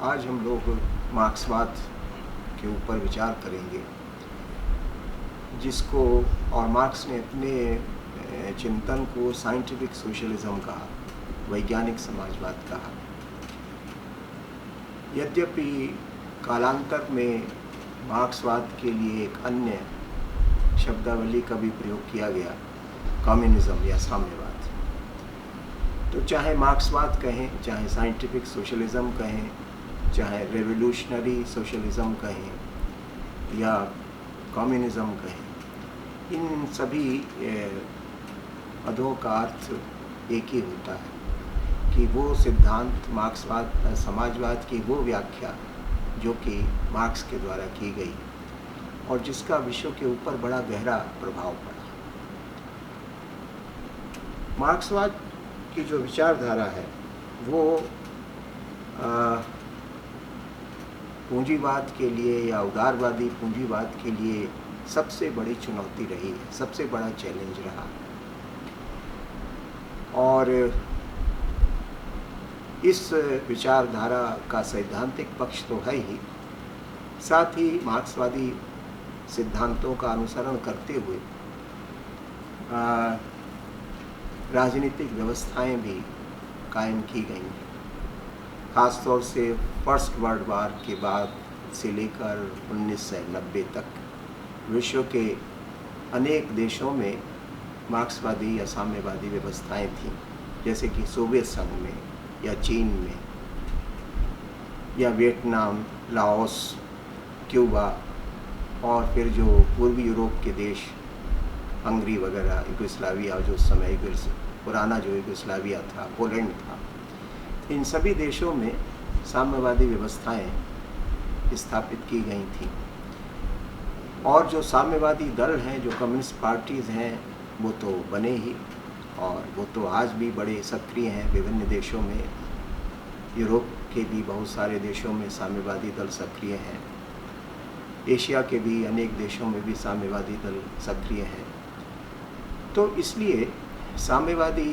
आज हम लोग मार्क्सवाद के ऊपर विचार करेंगे, जिसको और मार्क्स ने अपने चिंतन को साइंटिफिक सोशलिज्म कहा, वैज्ञानिक समाजवाद कहा। यद्यपि कालांतर में मार्क्सवाद के लिए एक अन्य शब्दावली का भी प्रयोग किया गया, कम्युनिज्म या साम्यवाद। तो चाहे मार्क्सवाद कहें, चाहे साइंटिफिक सोशलिज्म कहें, चाहे रेवोल्यूशनरी सोशलिज्म कहें या कम्युनिज्म कहें, इन सभी पदों का अर्थ एक ही होता है कि वो सिद्धांत मार्क्सवाद समाजवाद की वो व्याख्या जो कि मार्क्स के द्वारा की गई और जिसका विश्व के ऊपर बड़ा गहरा प्रभाव पड़ा। मार्क्सवाद की जो विचारधारा है वो पूंजीवाद के लिए या उदारवादी पूंजीवाद के लिए सबसे बड़ी चुनौती रही है, सबसे बड़ा चैलेंज रहा। और इस विचारधारा का सैद्धांतिक पक्ष तो है ही, साथ ही मार्क्सवादी सिद्धांतों का अनुसरण करते हुए राजनीतिक व्यवस्थाएं भी कायम की गई हैं। ख़ास तौर से फर्स्ट वर्ल्ड वार के बाद से लेकर 1990 तक विश्व के अनेक देशों में मार्क्सवादी या साम्यवादी व्यवस्थाएं थीं, जैसे कि सोवियत संघ में या चीन में या वियतनाम, लाओस, क्यूबा और फिर जो पूर्वी यूरोप के देश हंगरी वगैरह, यूगोस्लाविया जो उस समय पुराना जो यूगोस्लाविया था, पोलैंड था, इन सभी देशों में साम्यवादी व्यवस्थाएं स्थापित की गई थीं। और जो साम्यवादी दल हैं, जो कम्युनिस्ट पार्टीज़ हैं, वो तो बने ही और वो तो आज भी बड़े सक्रिय हैं विभिन्न देशों में। यूरोप के भी बहुत सारे देशों में साम्यवादी दल सक्रिय हैं, एशिया के भी अनेक देशों में भी साम्यवादी दल सक्रिय हैं। तो इसलिए साम्यवादी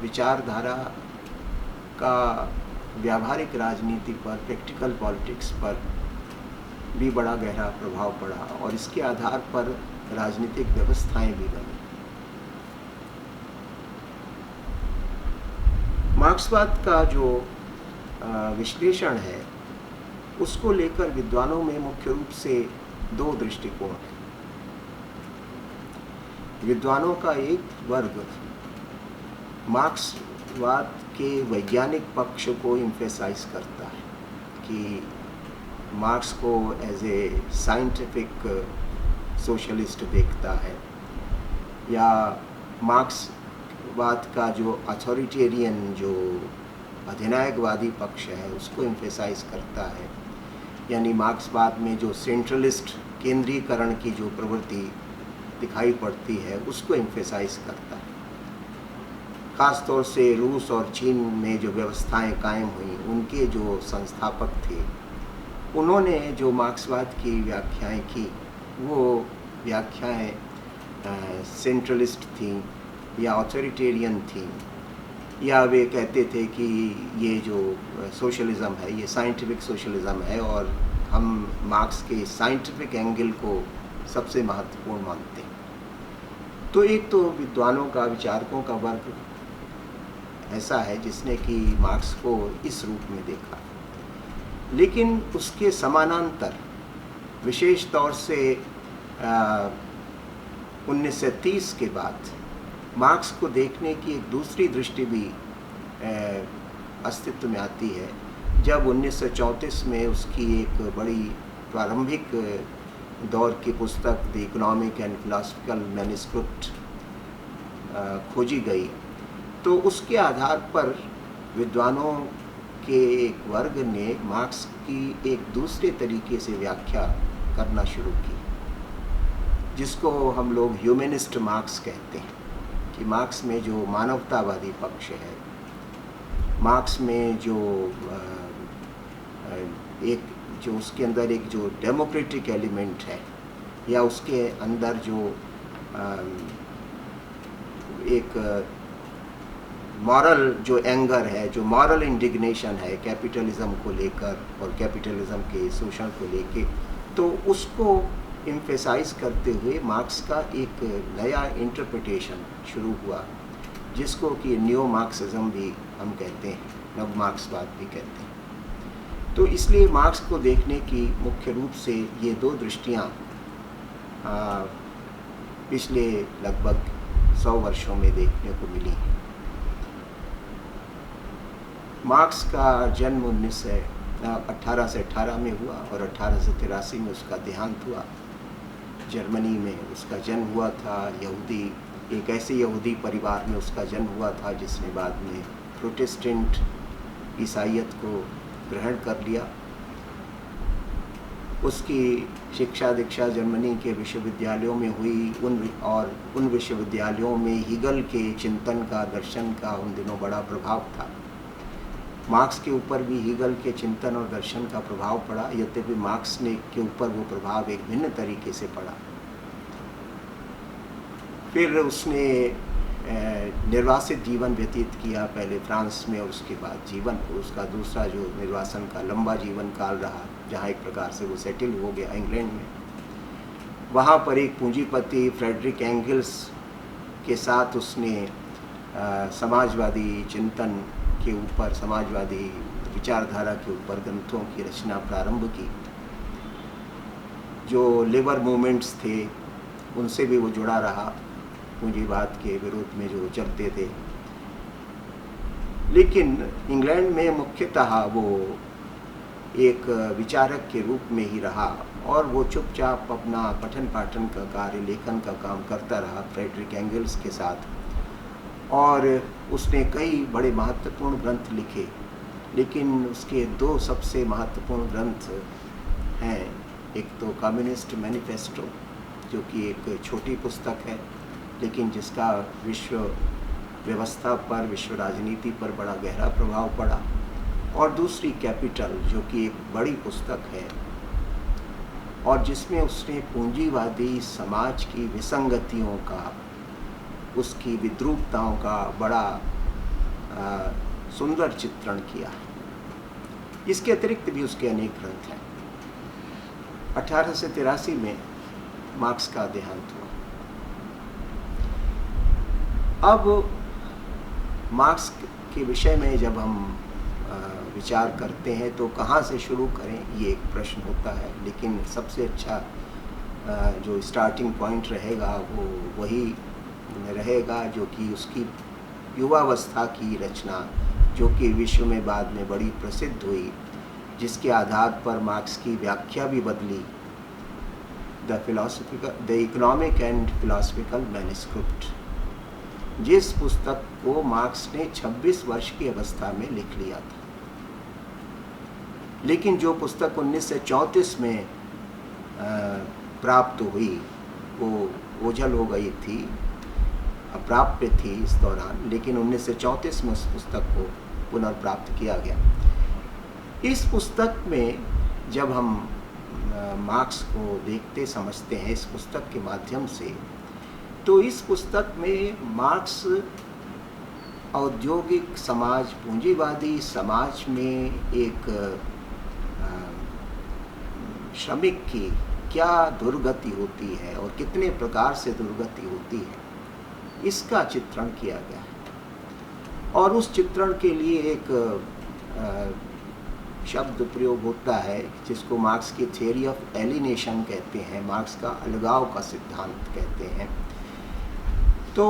विचारधारा का व्यावहारिक राजनीति पर, प्रैक्टिकल पॉलिटिक्स पर भी बड़ा गहरा प्रभाव पड़ा और इसके आधार पर राजनीतिक व्यवस्थाएं भी बनी। मार्क्सवाद का जो विश्लेषण है उसको लेकर विद्वानों में मुख्य रूप से दो दृष्टिकोण हैं। विद्वानों का एक वर्ग मार्क्सवाद के वैज्ञानिक पक्ष को एम्फेसाइज करता है कि मार्क्स को एज ए साइंटिफिक सोशलिस्ट देखता है, या मार्क्सवाद का जो अथॉरिटेरियन, जो अधिनायकवादी पक्ष है उसको एम्फेसाइज करता है। यानी मार्क्सवाद में जो सेंट्रलिस्ट केंद्रीकरण की जो प्रवृत्ति दिखाई पड़ती है उसको एम्फेसाइज करता है। ख़ास तौर से रूस और चीन में जो व्यवस्थाएं कायम हुई, उनके जो संस्थापक थे, उन्होंने जो मार्क्सवाद की व्याख्याएं की वो व्याख्याएं सेंट्रलिस्ट थीं या ऑथोरिटेरियन थीं, या वे कहते थे कि ये जो सोशलिज़म है ये साइंटिफिक सोशलिज़म है और हम मार्क्स के साइंटिफिक एंगल को सबसे महत्वपूर्ण मानते हैं। तो एक तो विद्वानों का, विचारकों का वर्ग ऐसा है जिसने कि मार्क्स को इस रूप में देखा, लेकिन उसके समानांतर विशेष तौर से 1930 के बाद मार्क्स को देखने की एक दूसरी दृष्टि भी अस्तित्व में आती है, जब 1934 में उसकी एक बड़ी प्रारंभिक दौर की पुस्तक the economic and philosophical manuscript खोजी गई। तो उसके आधार पर विद्वानों के एक वर्ग ने मार्क्स की एक दूसरे तरीके से व्याख्या करना शुरू की, जिसको हम लोग ह्यूमनिस्ट मार्क्स कहते हैं, कि मार्क्स में जो मानवतावादी पक्ष है, मार्क्स में जो उसके अंदर एक जो डेमोक्रेटिक एलिमेंट है, या उसके अंदर जो एक मॉरल जो एंगर है, जो मॉरल इंडिग्नेशन है कैपिटलिज्म को लेकर और कैपिटलिज्म के शोषण को लेके, तो उसको एम्फेसाइज करते हुए मार्क्स का एक नया इंटरप्रिटेशन शुरू हुआ, जिसको कि न्यो मार्क्सिज्म भी हम कहते हैं, नव मार्क्सवाद भी कहते हैं। तो इसलिए मार्क्स को देखने की मुख्य रूप से ये दो दृष्टियाँ पिछले लगभग 100 वर्षों में देखने को मिली हैं। मार्क्स का जन्म 1818 में हुआ और 1883 में उसका देहांत हुआ। जर्मनी में उसका जन्म हुआ था। एक ऐसे यहूदी परिवार में उसका जन्म हुआ था जिसने बाद में प्रोटेस्टेंट ईसाईयत को ग्रहण कर लिया। उसकी शिक्षा दीक्षा जर्मनी के विश्वविद्यालयों में हुई, उन विश्वविद्यालयों में हीगल के चिंतन का, दर्शन का उन दिनों बड़ा प्रभाव था। मार्क्स के ऊपर भी हीगल के चिंतन और दर्शन का प्रभाव पड़ा, यद्यपि मार्क्स ने के ऊपर वो प्रभाव एक भिन्न तरीके से पड़ा। फिर उसने निर्वासित जीवन व्यतीत किया, पहले फ्रांस में और उसके बाद उसका दूसरा जो निर्वासन का लंबा जीवन काल रहा, जहाँ एक प्रकार से वो सेटल हो गया इंग्लैंड में। वहाँ पर एक पूंजीपति फ्रेडरिक एंगल्स के साथ उसने समाजवादी चिंतन के ऊपर, समाजवादी विचारधारा के ऊपर ग्रंथों की रचना प्रारंभ की। जो लेबर मूवमेंट्स थे उनसे भी वो जुड़ा रहा, पूंजीवाद के विरोध में जो चलते थे। लेकिन इंग्लैंड में मुख्यतः वो एक विचारक के रूप में ही रहा और वो चुपचाप अपना पठन पाठन का कार्य, लेखन का काम करता रहा फ्रेडरिक एंगल्स के साथ। और उसने कई बड़े महत्वपूर्ण ग्रंथ लिखे, लेकिन उसके दो सबसे महत्वपूर्ण ग्रंथ हैं। एक तो कम्युनिस्ट मैनिफेस्टो, जो कि एक छोटी पुस्तक है लेकिन जिसका विश्व व्यवस्था पर, विश्व राजनीति पर बड़ा गहरा प्रभाव पड़ा। और दूसरी कैपिटल, जो कि एक बड़ी पुस्तक है और जिसमें उसने पूंजीवादी समाज की विसंगतियों का, उसकी विद्रूपताओं का बड़ा सुंदर चित्रण किया। इसके अतिरिक्त भी उसके अनेक ग्रंथ हैं। 1883 में मार्क्स का देहांत हुआ। अब मार्क्स के विषय में जब हम विचार करते हैं तो कहाँ से शुरू करें, ये एक प्रश्न होता है। लेकिन सबसे अच्छा जो स्टार्टिंग पॉइंट रहेगा वो वही रहेगा जो कि उसकी युवावस्था की रचना, जो कि विश्व में बाद में बड़ी प्रसिद्ध हुई, जिसके आधार पर मार्क्स की व्याख्या भी बदली, the economic and philosophical manuscript, जिस पुस्तक को मार्क्स ने 26 वर्ष की अवस्था में लिख लिया था। लेकिन जो पुस्तक 1934 में प्राप्त हुई वो ओझल हो गई थी, अप्राप्य थी इस दौरान, लेकिन 1934 में उस पुस्तक को पुनर्प्राप्त किया गया। इस पुस्तक में जब हम मार्क्स को देखते समझते हैं इस पुस्तक के माध्यम से, तो इस पुस्तक में मार्क्स औद्योगिक समाज, पूंजीवादी समाज में एक श्रमिक की क्या दुर्गति होती है और कितने प्रकार से दुर्गति होती है, इसका चित्रण किया गया है। और उस चित्रण के लिए एक शब्द प्रयोग होता है जिसको मार्क्स की थियरी ऑफ एलिनेशन कहते हैं, मार्क्स का अलगाव का सिद्धांत कहते हैं। तो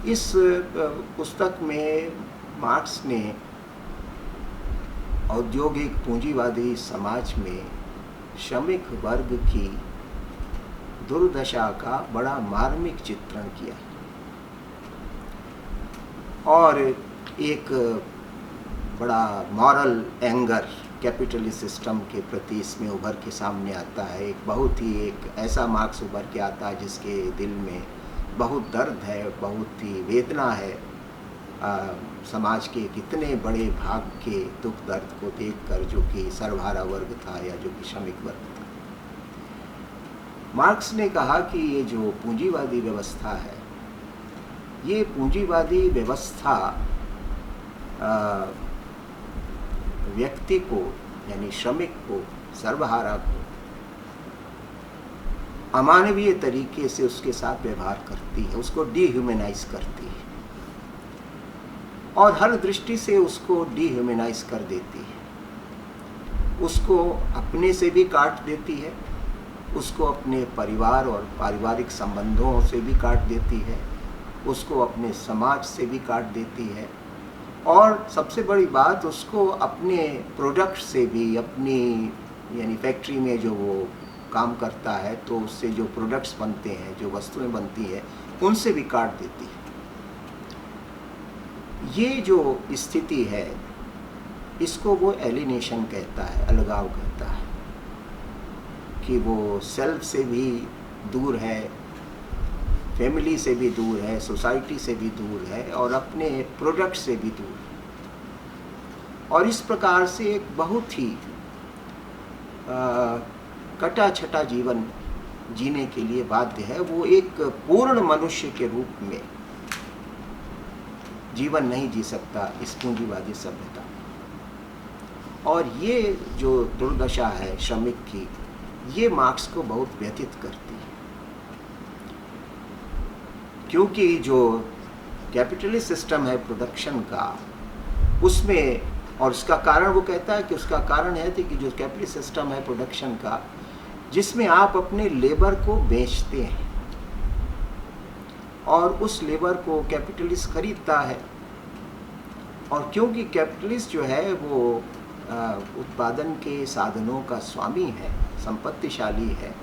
इस पुस्तक में मार्क्स ने औद्योगिक पूंजीवादी समाज में श्रमिक वर्ग की दुर्दशा का बड़ा मार्मिक चित्रण किया और एक बड़ा मॉरल एंगर कैपिटलिस्ट सिस्टम के प्रति इसमें उभर के सामने आता है। एक ऐसा मार्क्स उभर के आता है जिसके दिल में बहुत दर्द है, बहुत ही वेदना है समाज के कितने बड़े भाग के दुख दर्द को देखकर, जो कि सर्वहारा वर्ग था या जो कि श्रमिक वर्ग था। मार्क्स ने कहा कि ये जो पूंजीवादी व्यवस्था है, ये पूंजीवादी व्यवस्था व्यक्ति को यानी श्रमिक को, सर्वहारा को अमानवीय तरीके से उसके साथ व्यवहार करती है, उसको डिह्यूमनाइज करती है और हर दृष्टि से उसको डिह्यूमनाइज कर देती है। उसको अपने से भी काट देती है, उसको अपने परिवार और पारिवारिक संबंधों से भी काट देती है, उसको अपने समाज से भी काट देती है और सबसे बड़ी बात उसको अपने प्रोडक्ट से भी, अपनी यानी फैक्ट्री में जो वो काम करता है तो उससे जो प्रोडक्ट्स बनते हैं, जो वस्तुएं बनती हैं, उनसे भी काट देती है। ये जो स्थिति है इसको वो एलिनेशन कहता है, अलगाव कहता है, कि वो सेल्फ से भी दूर है, फैमिली से भी दूर है, सोसाइटी से भी दूर है और अपने प्रोडक्ट से भी दूर है। और इस प्रकार से एक बहुत ही कटा छटा जीवन जीने के लिए बाध्य है। वो एक पूर्ण मनुष्य के रूप में जीवन नहीं जी सकता इस पूंजीवादी सभ्यता। और ये जो दुर्दशा है श्रमिक की, ये मार्क्स को बहुत व्यथित करती है, क्योंकि जो कैपिटलिस्ट सिस्टम है प्रोडक्शन का, उसमें, और उसका कारण वो कहता है कि उसका कारण है कि जो कैपिटलिस्ट सिस्टम है प्रोडक्शन का, जिसमें आप अपने लेबर को बेचते हैं और उस लेबर को कैपिटलिस्ट खरीदता है। और क्योंकि कैपिटलिस्ट जो है वो उत्पादन के साधनों का स्वामी है, संपत्तिशाली है,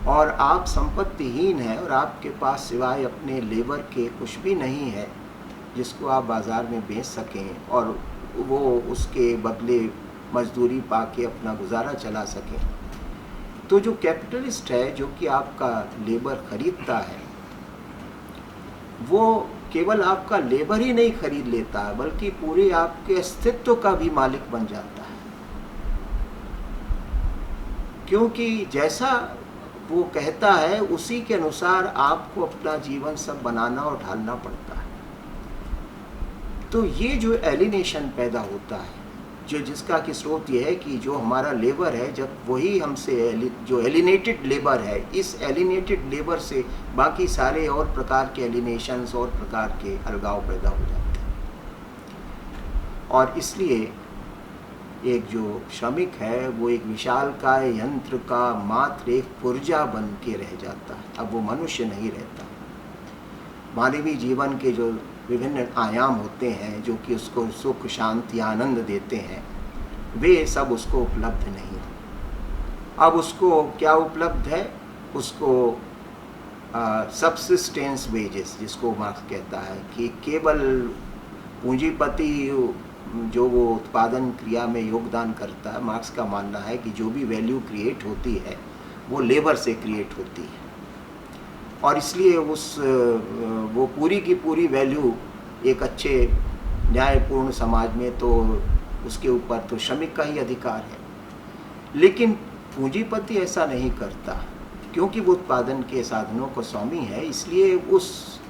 और आप संपत्तिहीन हैं और आपके पास सिवाय अपने लेबर के कुछ भी नहीं है जिसको आप बाज़ार में बेच सकें और वो उसके बदले मजदूरी पाके अपना गुजारा चला सकें। तो जो कैपिटलिस्ट है, जो कि आपका लेबर खरीदता है, वो केवल आपका लेबर ही नहीं खरीद लेता है बल्कि पूरे आपके अस्तित्व का भी मालिक बन जाता है, क्योंकि जैसा वो कहता है उसी के अनुसार आपको अपना जीवन सब बनाना और ढालना पड़ता है। तो ये जो एलिनेशन पैदा होता है, जो जिसका कि स्रोत ये है कि जो हमारा लेबर है, जब वही हमसे जो एलिनेटेड लेबर है, इस एलिनेटेड लेबर से बाकी सारे और प्रकार के एलिनेशंस और प्रकार के अलगाव पैदा हो जाते हैं। और इसलिए एक जो श्रमिक है वो एक विशालकाय यंत्र का मात्र एक पुर्जा बन के रह जाता है। अब वो मनुष्य नहीं रहता। मानवीय जीवन के जो विभिन्न आयाम होते हैं जो कि उसको सुख, शांति, आनंद देते हैं, वे सब उसको उपलब्ध नहीं। अब उसको क्या उपलब्ध है? उसको सबसिस्टेंस वेजेस, जिसको मार्क्स कहता है कि केवल पूंजीपति जो वो उत्पादन क्रिया में योगदान करता है, मार्क्स का मानना है कि जो भी वैल्यू क्रिएट होती है वो लेबर से क्रिएट होती है और इसलिए वो पूरी की पूरी वैल्यू एक अच्छे न्यायपूर्ण समाज में तो उसके ऊपर तो श्रमिक का ही अधिकार है। लेकिन पूंजीपति ऐसा नहीं करता, क्योंकि वो उत्पादन के साधनों को स्वामी है, इसलिए उस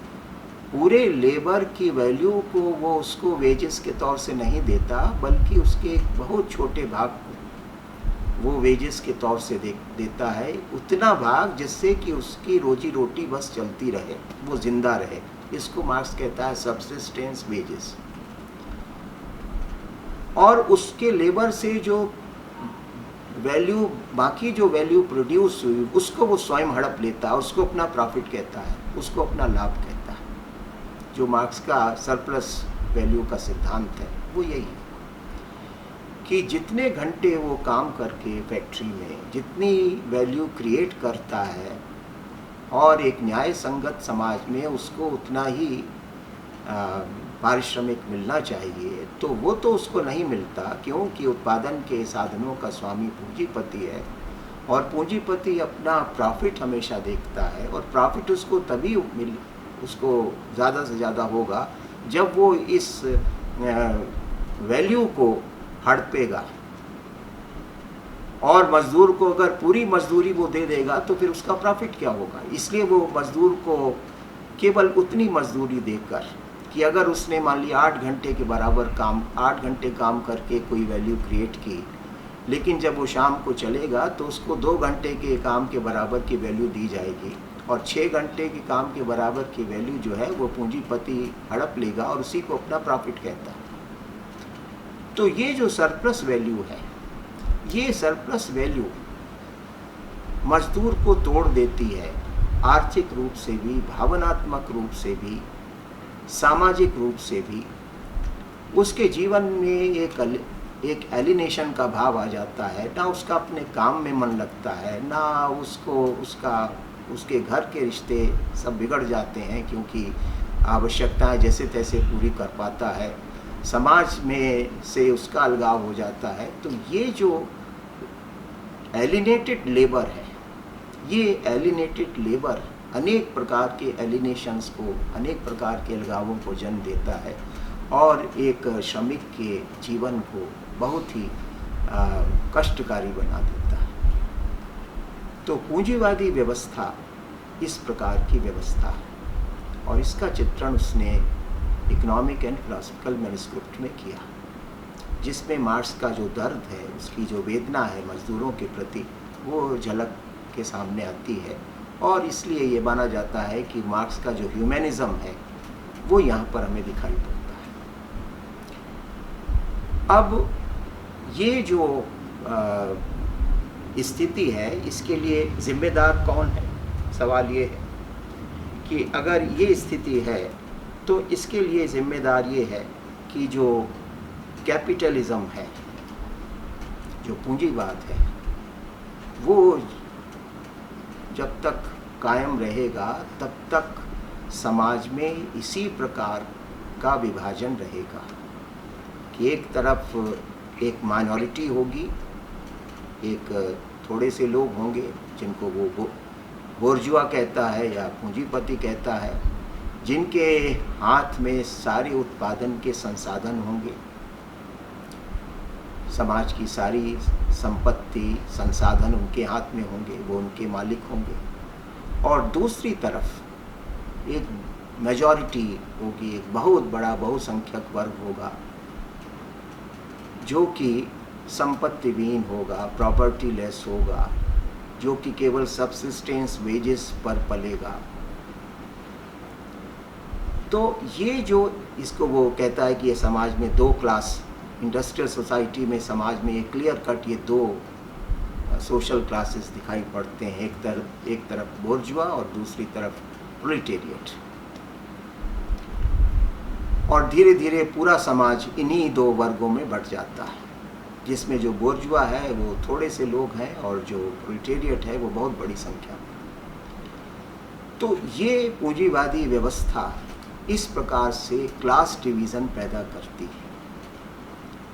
पूरे लेबर की वैल्यू को वो उसको वेजेस के तौर से नहीं देता, बल्कि उसके एक बहुत छोटे भाग को वो वेजेस के तौर से देता है, उतना भाग जिससे कि उसकी रोजी रोटी बस चलती रहे, वो जिंदा रहे। इसको मार्क्स कहता है सबसिस्टेंस वेजेस। और उसके लेबर से जो वैल्यू, बाकी जो वैल्यू प्रोड्यूस हुई, उसको वो स्वयं हड़प लेता है, उसको अपना प्रॉफिट कहता है, उसको अपना लाभ कहता है। जो मार्क्स का सरप्लस वैल्यू का सिद्धांत है वो यही है कि जितने घंटे वो काम करके फैक्ट्री में जितनी वैल्यू क्रिएट करता है और एक न्याय संगत समाज में उसको उतना ही पारिश्रमिक मिलना चाहिए, तो वो तो उसको नहीं मिलता, क्योंकि उत्पादन के साधनों का स्वामी पूंजीपति है और पूंजीपति अपना प्रॉफिट हमेशा देखता है और प्रॉफिट उसको तभी उसको ज़्यादा से ज़्यादा होगा जब वो इस वैल्यू को हड़पेगा। और मजदूर को अगर पूरी मजदूरी वो दे देगा तो फिर उसका प्रॉफिट क्या होगा? इसलिए वो मजदूर को केवल उतनी मजदूरी देकर कि अगर उसने मान लिया 8 घंटे के बराबर काम 8 घंटे काम करके कोई वैल्यू क्रिएट की, लेकिन जब वो शाम को चलेगा तो उसको 2 घंटे के काम के बराबर की वैल्यू दी जाएगी और 6 घंटे के काम के बराबर की वैल्यू जो है वो पूंजीपति हड़प लेगा और उसी को अपना प्रॉफिट कहता है। तो ये जो सरप्लस वैल्यू है, ये सरप्लस वैल्यू मजदूर को तोड़ देती है, आर्थिक रूप से भी, भावनात्मक रूप से भी, सामाजिक रूप से भी। उसके जीवन में एक एलिनेशन का भाव आ जाता है, ना उसका अपने काम में मन लगता है, ना उसको उसके घर के रिश्ते सब बिगड़ जाते हैं क्योंकि आवश्यकताएं जैसे तैसे पूरी कर पाता है, समाज में से उसका अलगाव हो जाता है। तो ये जो एलिनेटेड लेबर है, ये एलिनेटेड लेबर अनेक प्रकार के एलिनेशंस को, अनेक प्रकार के अलगावों को जन्म देता है और एक श्रमिक के जीवन को बहुत ही कष्टकारी बना देता है। तो पूंजीवादी व्यवस्था इस प्रकार की व्यवस्था है और इसका चित्रण उसने इकोनॉमिक एंड फिलॉसफिकल मैन्युस्क्रिप्ट में किया, जिसमें मार्क्स का जो दर्द है, उसकी जो वेदना है मजदूरों के प्रति, वो झलक के सामने आती है। और इसलिए ये माना जाता है कि मार्क्स का जो ह्यूमनिज्म है वो यहाँ पर हमें दिखाई पड़ता है। अब ये जो स्थिति है, इसके लिए जिम्मेदार कौन है? सवाल ये है कि अगर ये स्थिति है तो इसके लिए जिम्मेदार ये है कि जो कैपिटलिज्म है, जो पूंजीवाद है, वो जब तक कायम रहेगा तब तक समाज में इसी प्रकार का विभाजन रहेगा कि एक तरफ एक माइनॉरिटी होगी, एक थोड़े से लोग होंगे जिनको वो बोर्जुआ कहता है या पूंजीपति कहता है, जिनके हाथ में सारे उत्पादन के संसाधन होंगे, समाज की सारी संपत्ति संसाधन उनके हाथ में होंगे, वो उनके मालिक होंगे। और दूसरी तरफ एक मेजॉरिटी होगी, एक बहुत बड़ा बहुसंख्यक वर्ग होगा जो कि संपत्तिहीन होगा, प्रॉपर्टी लेस होगा, जो कि केवल सब्सिस्टेंस वेजेस पर पलेगा। तो ये जो इसको वो कहता है कि ये समाज में दो क्लास, इंडस्ट्रियल सोसाइटी में समाज में एक क्लियर कट ये दो सोशल क्लासेस दिखाई पड़ते हैं, एक तरफ बोर्जुआ और दूसरी तरफ प्रोलेटेरिएट। और धीरे धीरे पूरा समाज इन्हीं दो वर्गों में बंट जाता है, जिसमें जो बोर्जुआ है वो थोड़े से लोग हैं और जो प्रोलेटेरिएट है वो बहुत बड़ी संख्या में। तो ये पूंजीवादी व्यवस्था इस प्रकार से क्लास डिवीज़न पैदा करती है,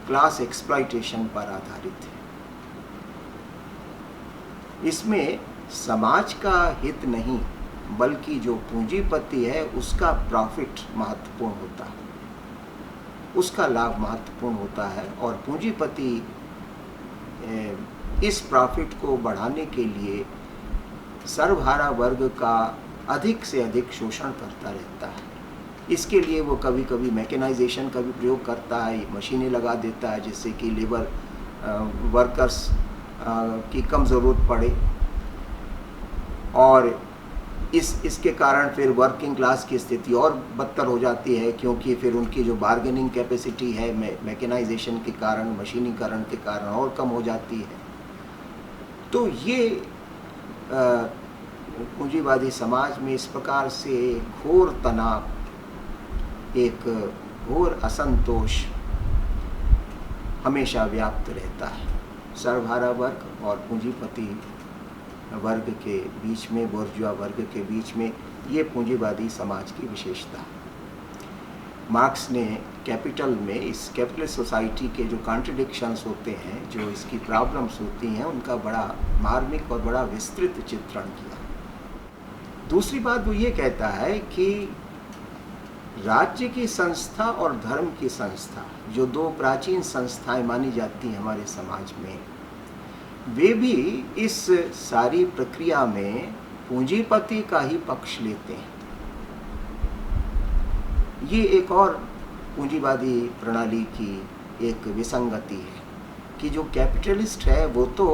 क्लास एक्सप्लॉयटेशन पर आधारित है। इसमें समाज का हित नहीं बल्कि जो पूंजीपति है उसका प्रॉफिट महत्वपूर्ण होता है, उसका लाभ महत्वपूर्ण होता है। और पूंजीपति इस प्रॉफिट को बढ़ाने के लिए सर्वहारा वर्ग का अधिक से अधिक शोषण करता रहता है। इसके लिए वो कभी कभी मैकेनाइजेशन का भी प्रयोग करता है, मशीनें लगा देता है जिससे कि लेबर वर्कर्स की कम ज़रूरत पड़े। और इसके कारण फिर वर्किंग क्लास की स्थिति और बदतर हो जाती है, क्योंकि फिर उनकी जो बार्गेनिंग कैपेसिटी है मैकेनाइजेशन के कारण, मशीनीकरण के कारण और कम हो जाती है। तो ये पूंजीवादी समाज में इस प्रकार से घोर तनाव, एक घोर असंतोष हमेशा व्याप्त रहता है सर्वहारा वर्ग और पूंजीपति वर्ग के बीच में, बोर्जुआ वर्ग के बीच में। ये पूंजीवादी समाज की विशेषता है। मार्क्स ने कैपिटल में इस कैपिटलिस्ट सोसाइटी के जो कॉन्ट्रडिक्शंस होते हैं, जो इसकी प्रॉब्लम्स होती हैं, उनका बड़ा मार्मिक और बड़ा विस्तृत चित्रण किया। दूसरी बात वो ये कहता है कि राज्य की संस्था और धर्म की संस्था, जो दो प्राचीन संस्थाएं मानी जाती हैं हमारे समाज में, वे भी इस सारी प्रक्रिया में पूंजीपति का ही पक्ष लेते हैं। ये एक और पूंजीवादी प्रणाली की एक विसंगति है कि जो कैपिटलिस्ट है वो तो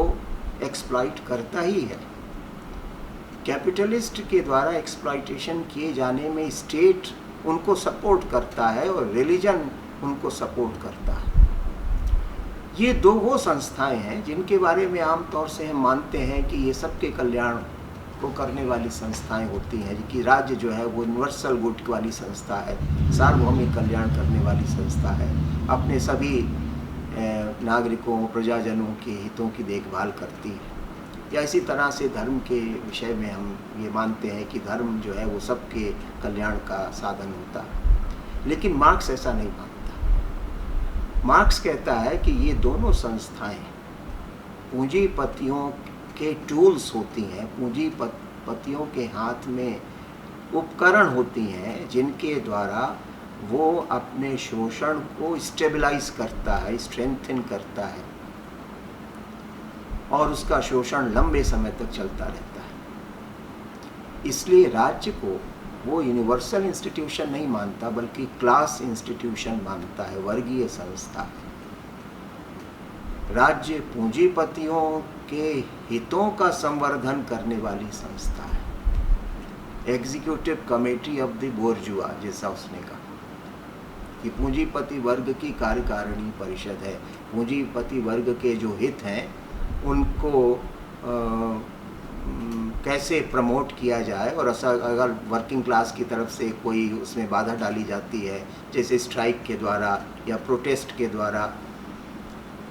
एक्सप्लॉइट करता ही है। कैपिटलिस्ट के द्वारा एक्सप्लॉइटेशन किए जाने में स्टेट उनको सपोर्ट करता है और रिलीजन उनको सपोर्ट करता है। ये दो वो संस्थाएं हैं जिनके बारे में आमतौर से हम मानते हैं कि ये सबके कल्याण को करने वाली संस्थाएं होती हैं, कि राज्य जो है वो यूनिवर्सल गुड वाली संस्था है, सार्वभौमिक कल्याण करने वाली संस्था है, अपने सभी नागरिकों प्रजाजनों के हितों की देखभाल करती है। या इसी तरह से धर्म के विषय में हम ये मानते हैं कि धर्म जो है वो सबके कल्याण का साधन होता है। लेकिन मार्क्स ऐसा नहीं मानता। मार्क्स कहता है कि ये दोनों संस्थाएं पूंजीपतियों के टूल्स होती हैं, पूंजीपतियों के हाथ में उपकरण होती हैं जिनके द्वारा वो अपने शोषण को स्टेबलाइज करता है, स्ट्रेंथन करता है और उसका शोषण लंबे समय तक चलता रहता है। इसलिए राज्य को वो यूनिवर्सल इंस्टीट्यूशन नहीं मानता बल्कि क्लास इंस्टीट्यूशन मानता है, वर्गीय संस्था है। राज्य पूंजीपतियों के हितों का संवर्धन करने वाली संस्था है। Executive committee of the bourgeois, जैसा उसने कहा कि पूंजीपति वर्ग की कार्यकारिणी परिषद है। पूंजीपति वर्ग के जो हित हैं उनको कैसे प्रमोट किया जाए, और अगर वर्किंग क्लास की तरफ से कोई उसमें बाधा डाली जाती है जैसे स्ट्राइक के द्वारा या प्रोटेस्ट के द्वारा,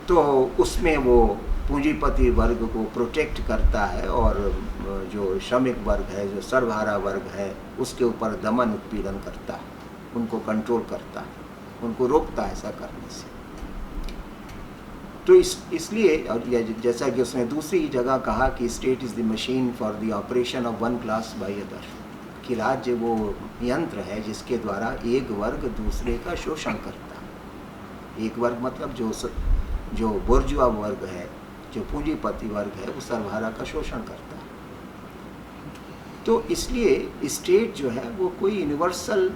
तो उसमें वो पूंजीपति वर्ग को प्रोटेक्ट करता है और जो श्रमिक वर्ग है, जो सर्वहारा वर्ग है, उसके ऊपर दमन उत्पीड़न करता है, उनको कंट्रोल करता है, उनको रोकता है ऐसा करने से। तो इसलिए, और जैसा कि उसने दूसरी जगह कहा कि state is the machine for the operation of one class by other, कि राज्य वो यंत्र है जिसके द्वारा एक वर्ग दूसरे का शोषण करता है। एक वर्ग मतलब जो बोर्जुआ वर्ग है, जो पूंजीपति वर्ग है, वो सर्वहारा का शोषण करता है। तो इसलिए स्टेट जो है वो कोई यूनिवर्सल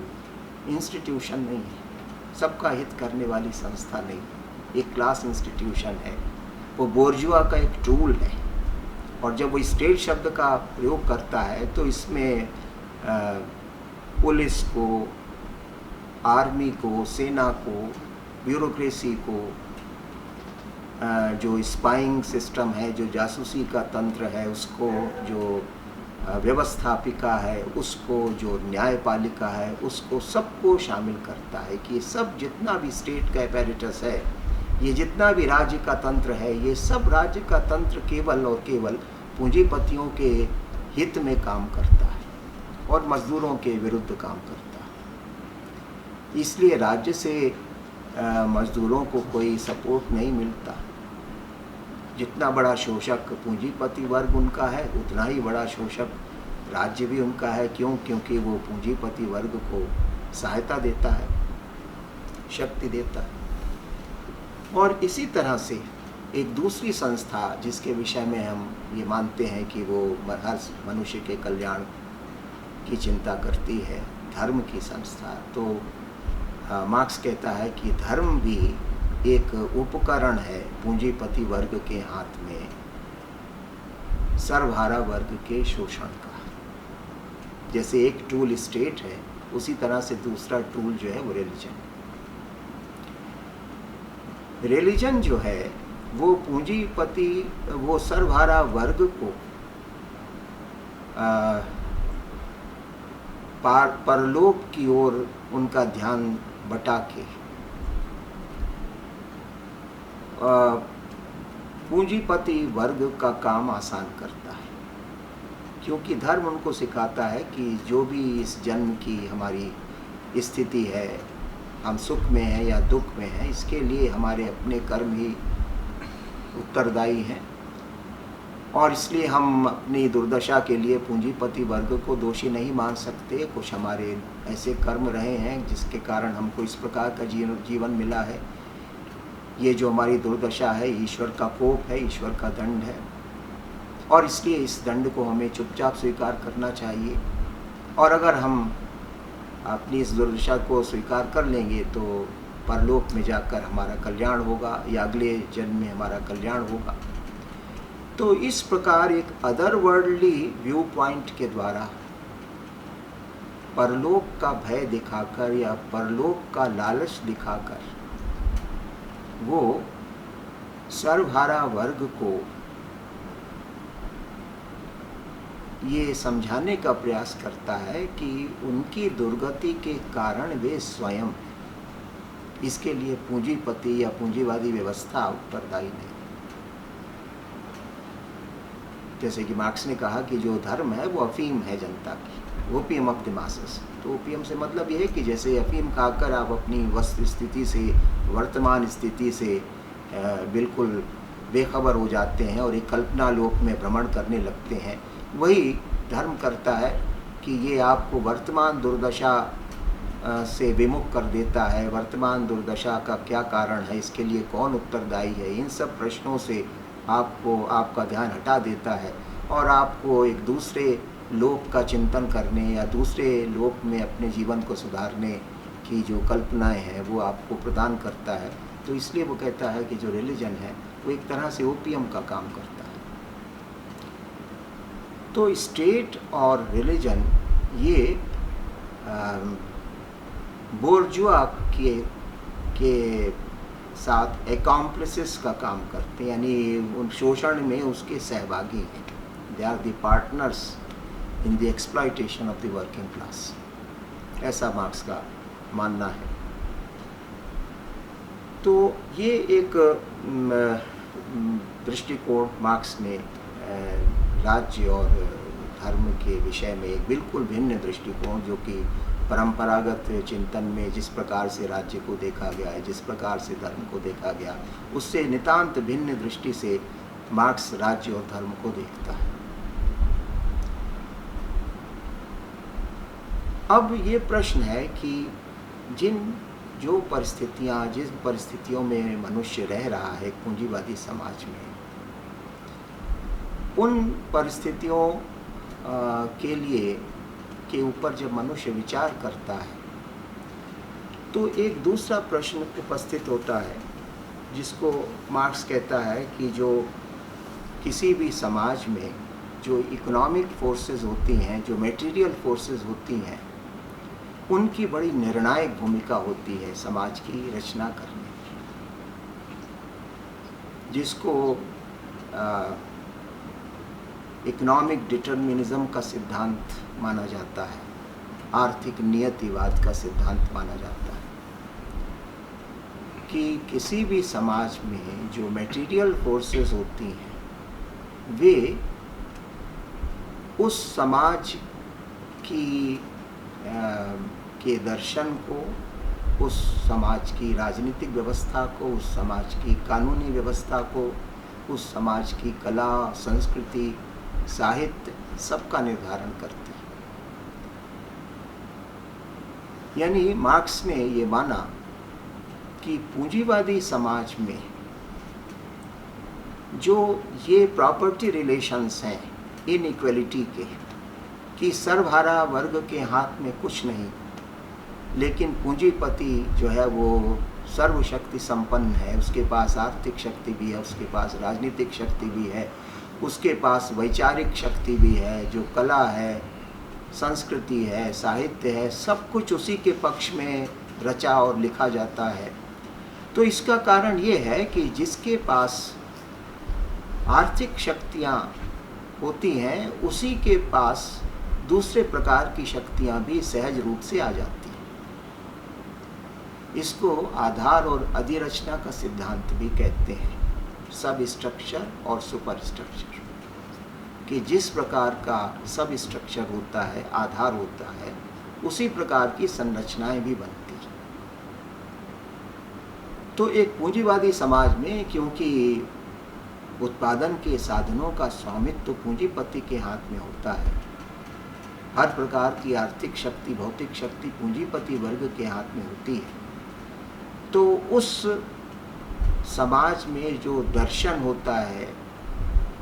इंस्टीट्यूशन नहीं है, सबका हित करने वाली संस्था नहीं, एक क्लास इंस्टीट्यूशन है। वो बोर्जुआ का एक टूल है, और जब वो स्टेट शब्द का प्रयोग करता है तो इसमें पुलिस को, आर्मी को, सेना को, ब्यूरोक्रेसी को, जो स्पाइंग सिस्टम है, जो जासूसी का तंत्र है उसको, जो व्यवस्थापिका है उसको, जो न्यायपालिका है उसको, सबको शामिल करता है कि सब जितना भी स्टेट का अपैरेटस है, ये जितना भी राज्य का तंत्र है, ये सब राज्य का तंत्र केवल और केवल पूंजीपतियों के हित में काम करता है और मजदूरों के विरुद्ध काम करता है। इसलिए राज्य से मजदूरों को कोई सपोर्ट नहीं मिलता। जितना बड़ा शोषक पूंजीपति वर्ग उनका है, उतना ही बड़ा शोषक राज्य भी उनका है। क्यों? क्योंकि वो पूंजीपति वर्ग को सहायता देता है, शक्ति देता है। और इसी तरह से एक दूसरी संस्था जिसके विषय में हम ये मानते हैं कि वो हर मनुष्य के कल्याण की चिंता करती है, धर्म की संस्था। तो मार्क्स कहता है कि धर्म भी एक उपकरण है पूंजीपति वर्ग के हाथ में सर्वहारा वर्ग के शोषण का। जैसे एक टूल स्टेट है, उसी तरह से दूसरा टूल जो है वो रिलीजन। रिलीजन जो है वो पूंजीपति, वो सर्वहारा वर्ग को परलोक की ओर उनका ध्यान बटा के पूंजीपति वर्ग का काम आसान करता है। क्योंकि धर्म उनको सिखाता है कि जो भी इस जन्म की हमारी स्थिति है, हम सुख में हैं या दुख में हैं, इसके लिए हमारे अपने कर्म ही उत्तरदायी हैं, और इसलिए हम अपनी दुर्दशा के लिए पूंजीपति वर्ग को दोषी नहीं मान सकते। कुछ हमारे ऐसे कर्म रहे हैं जिसके कारण हमको इस प्रकार का जीवन मिला है। ये जो हमारी दुर्दशा है ईश्वर का कोप है, ईश्वर का दंड है, और इसलिए इस दंड को हमें चुपचाप स्वीकार करना चाहिए। और अगर हम अपनी इस दुर्दशा को स्वीकार कर लेंगे तो परलोक में जाकर हमारा कल्याण होगा या अगले जन्म में हमारा कल्याण होगा। तो इस प्रकार एक अदर वर्ल्डली व्यू पॉइंट के द्वारा परलोक का भय दिखाकर या परलोक का लालच दिखाकर वो सर्वहारा वर्ग को ये समझाने का प्रयास करता है कि उनकी दुर्गति के कारण वे स्वयं, इसके लिए पूंजीपति या पूंजीवादी व्यवस्था उत्तरदायी नहीं। जैसे कि मार्क्स ने कहा कि जो धर्म है वो अफीम है जनता की, ओपियम ऑफ द मासेस। तो ओपियम से मतलब ये है कि जैसे अफीम खाकर आप अपनी वस्तु स्थिति से, वर्तमान स्थिति से बिल्कुल बेखबर हो जाते हैं और एक कल्पना लोक में भ्रमण करने लगते हैं, वही धर्म करता है कि ये आपको वर्तमान दुर्दशा से विमुख कर देता है। वर्तमान दुर्दशा का क्या कारण है, इसके लिए कौन उत्तरदायी है, इन सब प्रश्नों से आपको आपका ध्यान हटा देता है और आपको एक दूसरे लोक का चिंतन करने या दूसरे लोक में अपने जीवन को सुधारने की जो कल्पनाएं हैं वो आपको प्रदान करता है। तो इसलिए वो कहता है कि जो रिलीजन है वो एक तरह से ओपियम का काम करता है। तो स्टेट और रिलीजन ये बोर्जुआ के साथ एकॉम्प्लिसेस का काम करते हैं, यानी उन शोषण में उसके सहभागी हैं। They are the partners in the exploitation of the working class, ऐसा मार्क्स का मानना है। तो ये एक दृष्टिकोण मार्क्स ने राज्य और धर्म के विषय में एक बिल्कुल भिन्न दृष्टिकोण, जो कि परंपरागत चिंतन में जिस प्रकार से राज्य को देखा गया है, जिस प्रकार से धर्म को देखा गया, उससे नितांत भिन्न दृष्टि से मार्क्स राज्य और धर्म को देखता है। अब ये प्रश्न है कि जिस परिस्थितियों में मनुष्य रह रहा है पूंजीवादी समाज में, उन परिस्थितियों के लिए के ऊपर जब मनुष्य विचार करता है तो एक दूसरा प्रश्न उपस्थित होता है, जिसको मार्क्स कहता है कि जो किसी भी समाज में जो इकोनॉमिक फोर्सेस होती हैं, जो मटेरियल फोर्सेस होती हैं, उनकी बड़ी निर्णायक भूमिका होती है समाज की रचना करने में, जिसको इकोनॉमिक डिटर्मिनिज्म का सिद्धांत माना जाता है, आर्थिक नियतिवाद का सिद्धांत माना जाता है कि किसी भी समाज में जो मटेरियल फोर्सेस होती हैं वे उस समाज की के दर्शन को, उस समाज की राजनीतिक व्यवस्था को, उस समाज की कानूनी व्यवस्था को, उस समाज की कला, संस्कृति, साहित्य, सबका निर्धारण करती है। यानी मार्क्स ने ये माना कि पूंजीवादी समाज में जो ये प्रॉपर्टी रिलेशंस हैं इनइक्वलिटी के, कि सर्वहारा वर्ग के हाथ में कुछ नहीं, लेकिन पूंजीपति जो है वो सर्वशक्ति संपन्न है, उसके पास आर्थिक शक्ति भी है, उसके पास राजनीतिक शक्ति भी है, उसके पास वैचारिक शक्ति भी है, जो कला है, संस्कृति है, साहित्य है, सब कुछ उसी के पक्ष में रचा और लिखा जाता है। तो इसका कारण ये है कि जिसके पास आर्थिक शक्तियाँ होती हैं उसी के पास दूसरे प्रकार की शक्तियाँ भी सहज रूप से आ जाती हैं। इसको आधार और अधिरचना का सिद्धांत भी कहते हैं, सब स्ट्रक्चर और सुपर स्ट्रक्चर, कि जिस प्रकार का सब स्ट्रक्चर होता है, आधार होता है, उसी प्रकार की संरचनाएं भी बनती हैं। तो एक पूंजीवादी समाज में क्योंकि उत्पादन के साधनों का स्वामित्व तो पूंजीपति के हाथ में होता है, हर प्रकार की आर्थिक शक्ति, भौतिक शक्ति पूंजीपति वर्ग के हाथ में होती है, तो उस समाज में जो दर्शन होता है,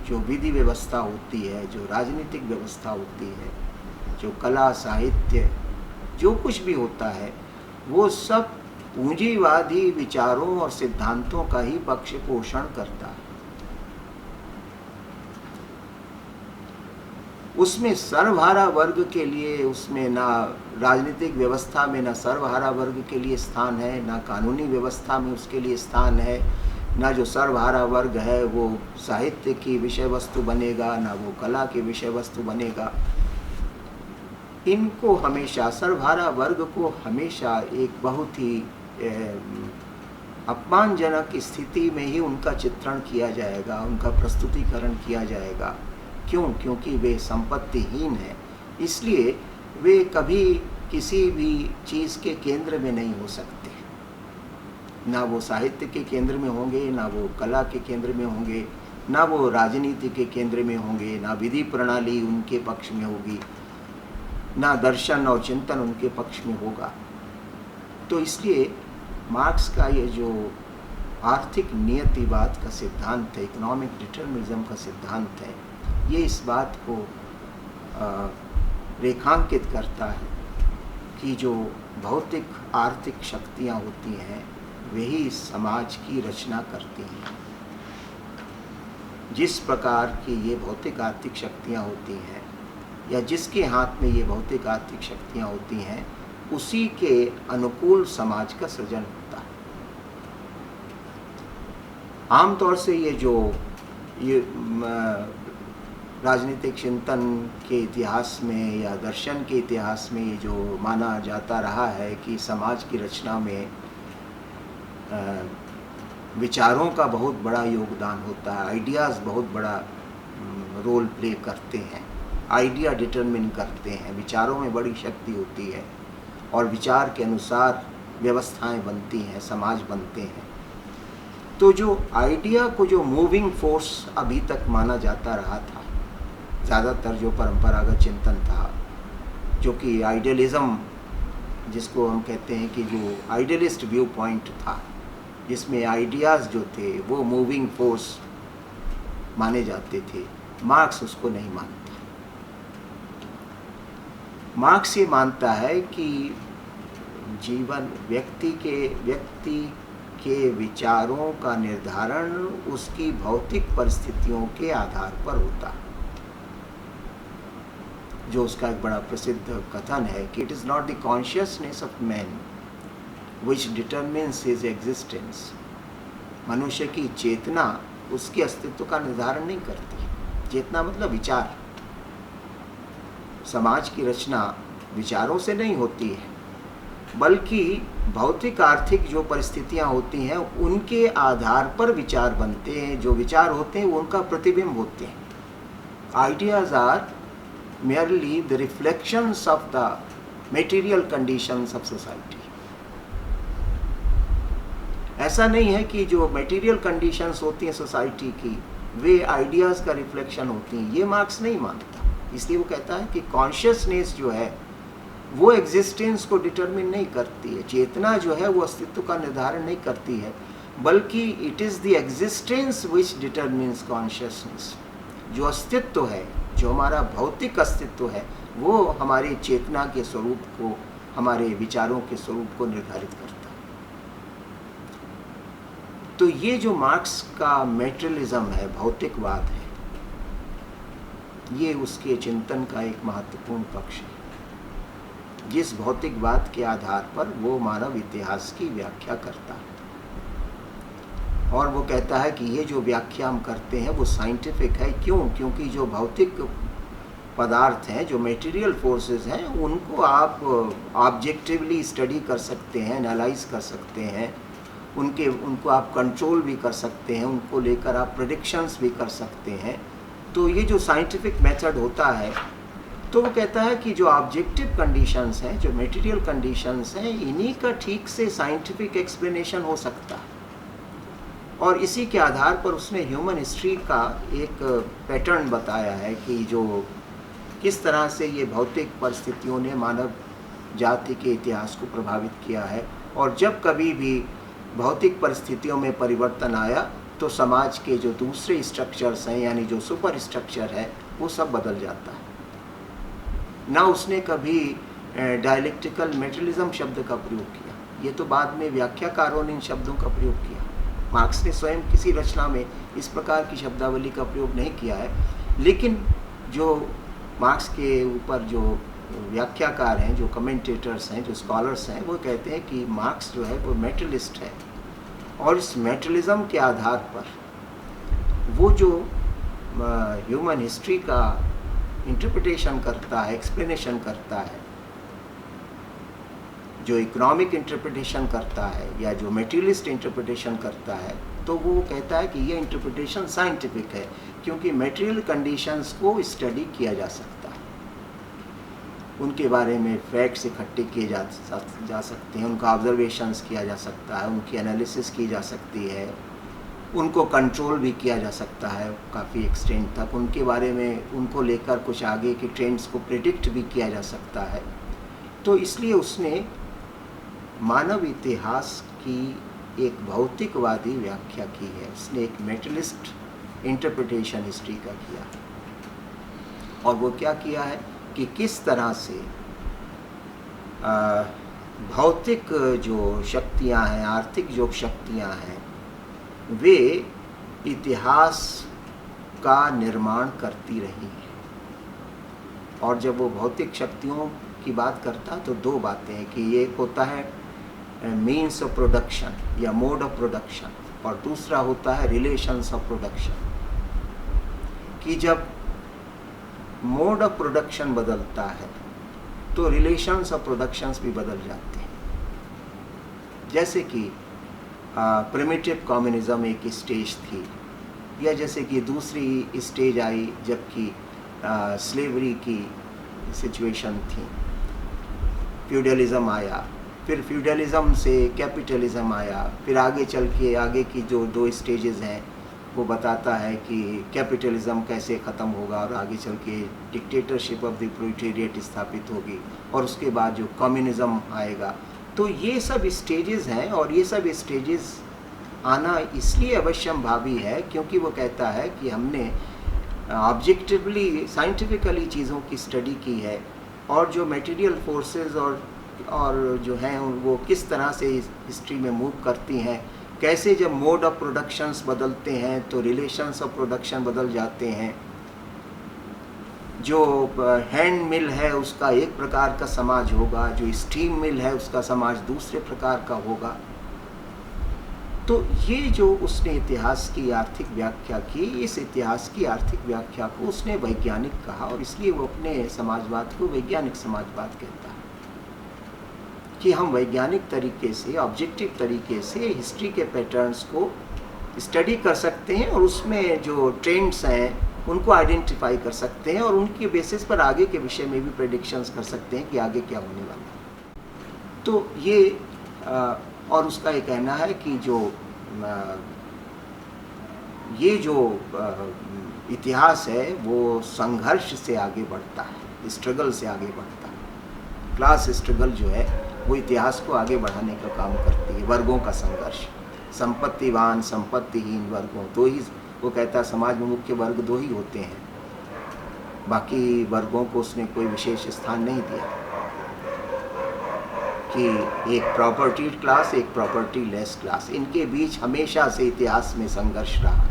जो विधि व्यवस्था होती है, जो राजनीतिक व्यवस्था होती है, जो कला, साहित्य जो कुछ भी होता है वो सब पूंजीवादी विचारों और सिद्धांतों का ही पक्ष पोषण करता है। उसमें सर्वहारा वर्ग के लिए, उसमें ना राजनीतिक व्यवस्था में ना सर्वहारा वर्ग के लिए स्थान है, ना कानूनी व्यवस्था में उसके लिए स्थान है, ना जो सर्वहारा वर्ग है वो साहित्य की विषय वस्तु बनेगा, ना वो कला की विषय वस्तु बनेगा। इनको हमेशा, सर्वहारा वर्ग को हमेशा एक बहुत ही अपमानजनक स्थिति में ही उनका चित्रण किया जाएगा, उनका प्रस्तुतिकरण किया जाएगा। क्यों? क्योंकि वे संपत्तिहीन हैं, इसलिए वे कभी किसी भी चीज़ के केंद्र में नहीं हो सकते। ना वो साहित्य के केंद्र में होंगे, ना वो कला के केंद्र में होंगे, ना वो राजनीति के केंद्र में होंगे, ना विधि प्रणाली उनके पक्ष में होगी, ना दर्शन और चिंतन उनके पक्ष में होगा। तो इसलिए मार्क्स का ये जो आर्थिक नियतिवाद का सिद्धांत है, इकोनॉमिक डिटर्मिनिज्म का सिद्धांत है, ये इस बात को रेखांकित करता है कि जो भौतिक आर्थिक शक्तियाँ होती हैं वही समाज की रचना करती हैं। जिस प्रकार की ये भौतिक आर्थिक शक्तियाँ होती हैं या जिसके हाथ में ये भौतिक आर्थिक शक्तियाँ होती हैं, उसी के अनुकूल समाज का सृजन होता है। आमतौर से ये राजनीतिक चिंतन के इतिहास में या दर्शन के इतिहास में ये जो माना जाता रहा है कि समाज की रचना में विचारों का बहुत बड़ा योगदान होता है, आइडियाज़ बहुत बड़ा रोल प्ले करते हैं, आइडिया डिटरमिन करते हैं, विचारों में बड़ी शक्ति होती है और विचार के अनुसार व्यवस्थाएं बनती हैं, समाज बनते हैं। तो जो आइडिया को जो मूविंग फोर्स अभी तक माना जाता रहा था, ज़्यादातर जो परंपरागत चिंतन था, जो कि आइडियलिज्म जिसको हम कहते हैं कि जो आइडियलिस्ट व्यू पॉइंट था, जिसमें आइडियाज़ जो थे वो मूविंग फोर्स माने जाते थे, मार्क्स उसको नहीं मानता। मार्क्स ये मानता है कि जीवन व्यक्ति के विचारों का निर्धारण उसकी भौतिक परिस्थितियों के आधार पर होता है। जो उसका एक बड़ा प्रसिद्ध कथन है कि it is not the consciousness of man which determines his existence. मनुष्य की चेतना उसके अस्तित्व का निर्धारण नहीं करती। चेतना मतलब विचार। समाज की रचना विचारों से नहीं होती है, बल्कि भौतिक आर्थिक जो परिस्थितियां होती हैं उनके आधार पर विचार बनते हैं। जो विचार होते हैं वो उनका प्रतिबिंब होते हैं। Ideas are merely the reflections of the material conditions of society। ऐसा नहीं है कि जो material conditions होती हैं सोसाइटी की वे आइडियाज़ का रिफ्लेक्शन होती हैं, ये मार्क्स नहीं मानता। इसलिए वो कहता है कि कॉन्शियसनेस जो है वो एग्जिस्टेंस को डिटरमिन नहीं करती है, चेतना जो है वो अस्तित्व का निर्धारण नहीं करती है, बल्कि it is the existence which determines consciousness. जो अस्तित्व है, जो हमारा भौतिक अस्तित्व है, वो हमारी चेतना के स्वरूप को, हमारे विचारों के स्वरूप को निर्धारित करता है। तो ये जो मार्क्स का मेटेरियलिज्म है, भौतिकवाद है, ये उसके चिंतन का एक महत्वपूर्ण पक्ष है, जिस भौतिकवाद के आधार पर वो मानव इतिहास की व्याख्या करता है। और वो कहता है कि ये जो व्याख्या हम करते हैं वो साइंटिफिक है। क्यों? क्योंकि जो भौतिक पदार्थ हैं, जो मटेरियल फोर्सेस हैं, उनको आप ऑब्जेक्टिवली स्टडी कर सकते हैं, एनालाइज कर सकते हैं, उनको आप कंट्रोल भी कर सकते हैं, उनको लेकर आप प्रेडिक्शंस भी कर सकते हैं। तो ये जो साइंटिफिक मेथड होता है, तो वो कहता है कि जो ऑब्जेक्टिव कंडीशंस हैं, जो मटेरियल कंडीशंस हैं, इन्हीं का ठीक से साइंटिफिक एक्सप्लेनेशन हो सकता है। और इसी के आधार पर उसने ह्यूमन हिस्ट्री का एक पैटर्न बताया है कि जो किस तरह से ये भौतिक परिस्थितियों ने मानव जाति के इतिहास को प्रभावित किया है। और जब कभी भी भौतिक परिस्थितियों में परिवर्तन आया तो समाज के जो दूसरे स्ट्रक्चर्स हैं, यानी जो सुपर स्ट्रक्चर है, वो सब बदल जाता है। ना उसने कभी डायलेक्टिकल मेटेरियलिज्म शब्द का प्रयोग किया। ये तो बाद में व्याख्याकारों ने इन शब्दों का प्रयोग किया। मार्क्स ने स्वयं किसी रचना में इस प्रकार की शब्दावली का प्रयोग नहीं किया है, लेकिन जो मार्क्स के ऊपर जो व्याख्याकार हैं, जो कमेंटेटर्स हैं, जो स्कॉलर्स हैं, वो कहते हैं कि मार्क्स जो है वो मेटेरियलिस्ट है, और इस मेटेरियलिज्म के आधार पर वो जो ह्यूमन हिस्ट्री का इंटरप्रिटेशन करता है, एक्सप्लेनेशन करता है, जो इकोनॉमिक इंटरप्रिटेशन करता है या जो मेटीरियलिस्ट इंटरप्रिटेशन करता है, तो वो कहता है कि ये इंटरप्रिटेशन साइंटिफिक है, क्योंकि मेटीरियल कंडीशंस को स्टडी किया जा सकता है, उनके बारे में फैक्ट्स इकट्ठे किए जा सकते हैं, उनका ऑब्जर्वेशंस किया जा सकता है, उनकी एनालिसिस की जा सकती है, उनको कंट्रोल भी किया जा सकता है काफ़ी एक्सटेंट तक, उनके बारे में उनको लेकर कुछ आगे के ट्रेंड्स को प्रेडिक्ट भी किया जा सकता है। तो इसलिए उसने मानव इतिहास की एक भौतिकवादी व्याख्या की है, उसने एक मेटेरियलिस्ट इंटरप्रिटेशन हिस्ट्री का किया। और वो क्या किया है कि किस तरह से भौतिक जो शक्तियां हैं, आर्थिक जो शक्तियां हैं, वे इतिहास का निर्माण करती रही हैं। और जब वो भौतिक शक्तियों की बात करता तो दो बातें हैं कि एक होता है मीन्स ऑफ प्रोडक्शन या मोड ऑफ प्रोडक्शन, और दूसरा होता है रिलेशंस ऑफ प्रोडक्शन, कि जब मोड ऑफ प्रोडक्शन बदलता है तो रिलेशंस ऑफ प्रोडक्शंस भी बदल जाते हैं। जैसे कि प्रिमिटिव कम्युनिज्म एक स्टेज थी, या जैसे कि दूसरी स्टेज आई जबकि स्लेवरी की सिचुएशन थी, फ्यूडलिज्म आया, फिर फ्यूडलिज्म से कैपिटलिज्म आया, फिर आगे चल के आगे की जो दो स्टेजेस हैं वो बताता है कि कैपिटलिज्म कैसे ख़त्म होगा और आगे चल के डिक्टेटरशिप ऑफ द प्रोलेटेरिएट स्थापित होगी, और उसके बाद जो कम्युनिज्म आएगा। तो ये सब स्टेजेस हैं, और ये सब स्टेजेस आना इसलिए अवश्यंभावी है क्योंकि वो कहता है कि हमने ऑब्जेक्टिवली साइंटिफिकली चीज़ों की स्टडी की है, और जो मटेरियल फोर्सेस और जो हैं वो किस तरह से हिस्ट्री में मूव करती हैं, कैसे जब मोड ऑफ प्रोडक्शंस बदलते हैं तो रिलेशंस ऑफ प्रोडक्शन बदल जाते हैं। जो हैंड मिल है उसका एक प्रकार का समाज होगा, जो स्टीम मिल है उसका समाज दूसरे प्रकार का होगा। तो ये जो उसने इतिहास की आर्थिक व्याख्या की, इस इतिहास की आर्थिक व्याख्या को उसने वैज्ञानिक कहा, और इसलिए वो अपने समाजवाद को वैज्ञानिक समाजवाद कहता है कि हम वैज्ञानिक तरीके से, ऑब्जेक्टिव तरीके से हिस्ट्री के पैटर्न्स को स्टडी कर सकते हैं, और उसमें जो ट्रेंड्स हैं उनको आइडेंटिफाई कर सकते हैं, और उनके बेसिस पर आगे के विषय में भी प्रेडिक्शंस कर सकते हैं कि आगे क्या होने वाला है। तो ये और उसका ये कहना है कि ये जो इतिहास है वो संघर्ष से आगे बढ़ता है, स्ट्रगल से आगे बढ़ता है। क्लास स्ट्रगल जो है वो इतिहास को आगे बढ़ाने का काम करती है, वर्गों का संघर्ष, संपत्तिवान संपत्तिहीन वर्गों, दो ही वो कहता है समाज में मुख्य वर्ग दो ही होते हैं, बाकी वर्गों को उसने कोई विशेष स्थान नहीं दिया, कि एक प्रॉपर्टी क्लास, एक प्रॉपर्टी लेस क्लास, इनके बीच हमेशा से इतिहास में संघर्ष रहा,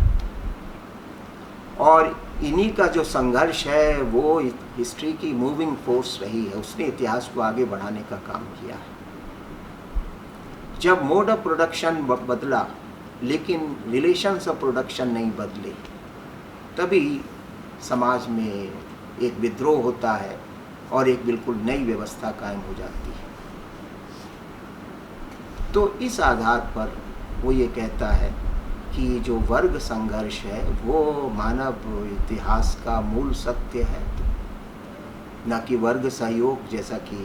और इन्हीं का जो संघर्ष है वो हिस्ट्री की मूविंग फोर्स रही है, उसने इतिहास को आगे बढ़ाने का काम किया है। जब मोड ऑफ प्रोडक्शन बदला लेकिन रिलेशंस ऑफ प्रोडक्शन नहीं बदले, तभी समाज में एक विद्रोह होता है और एक बिल्कुल नई व्यवस्था कायम हो जाती है। तो इस आधार पर वो ये कहता है कि जो वर्ग संघर्ष है वो मानव इतिहास का मूल सत्य है, न कि वर्ग सहयोग जैसा कि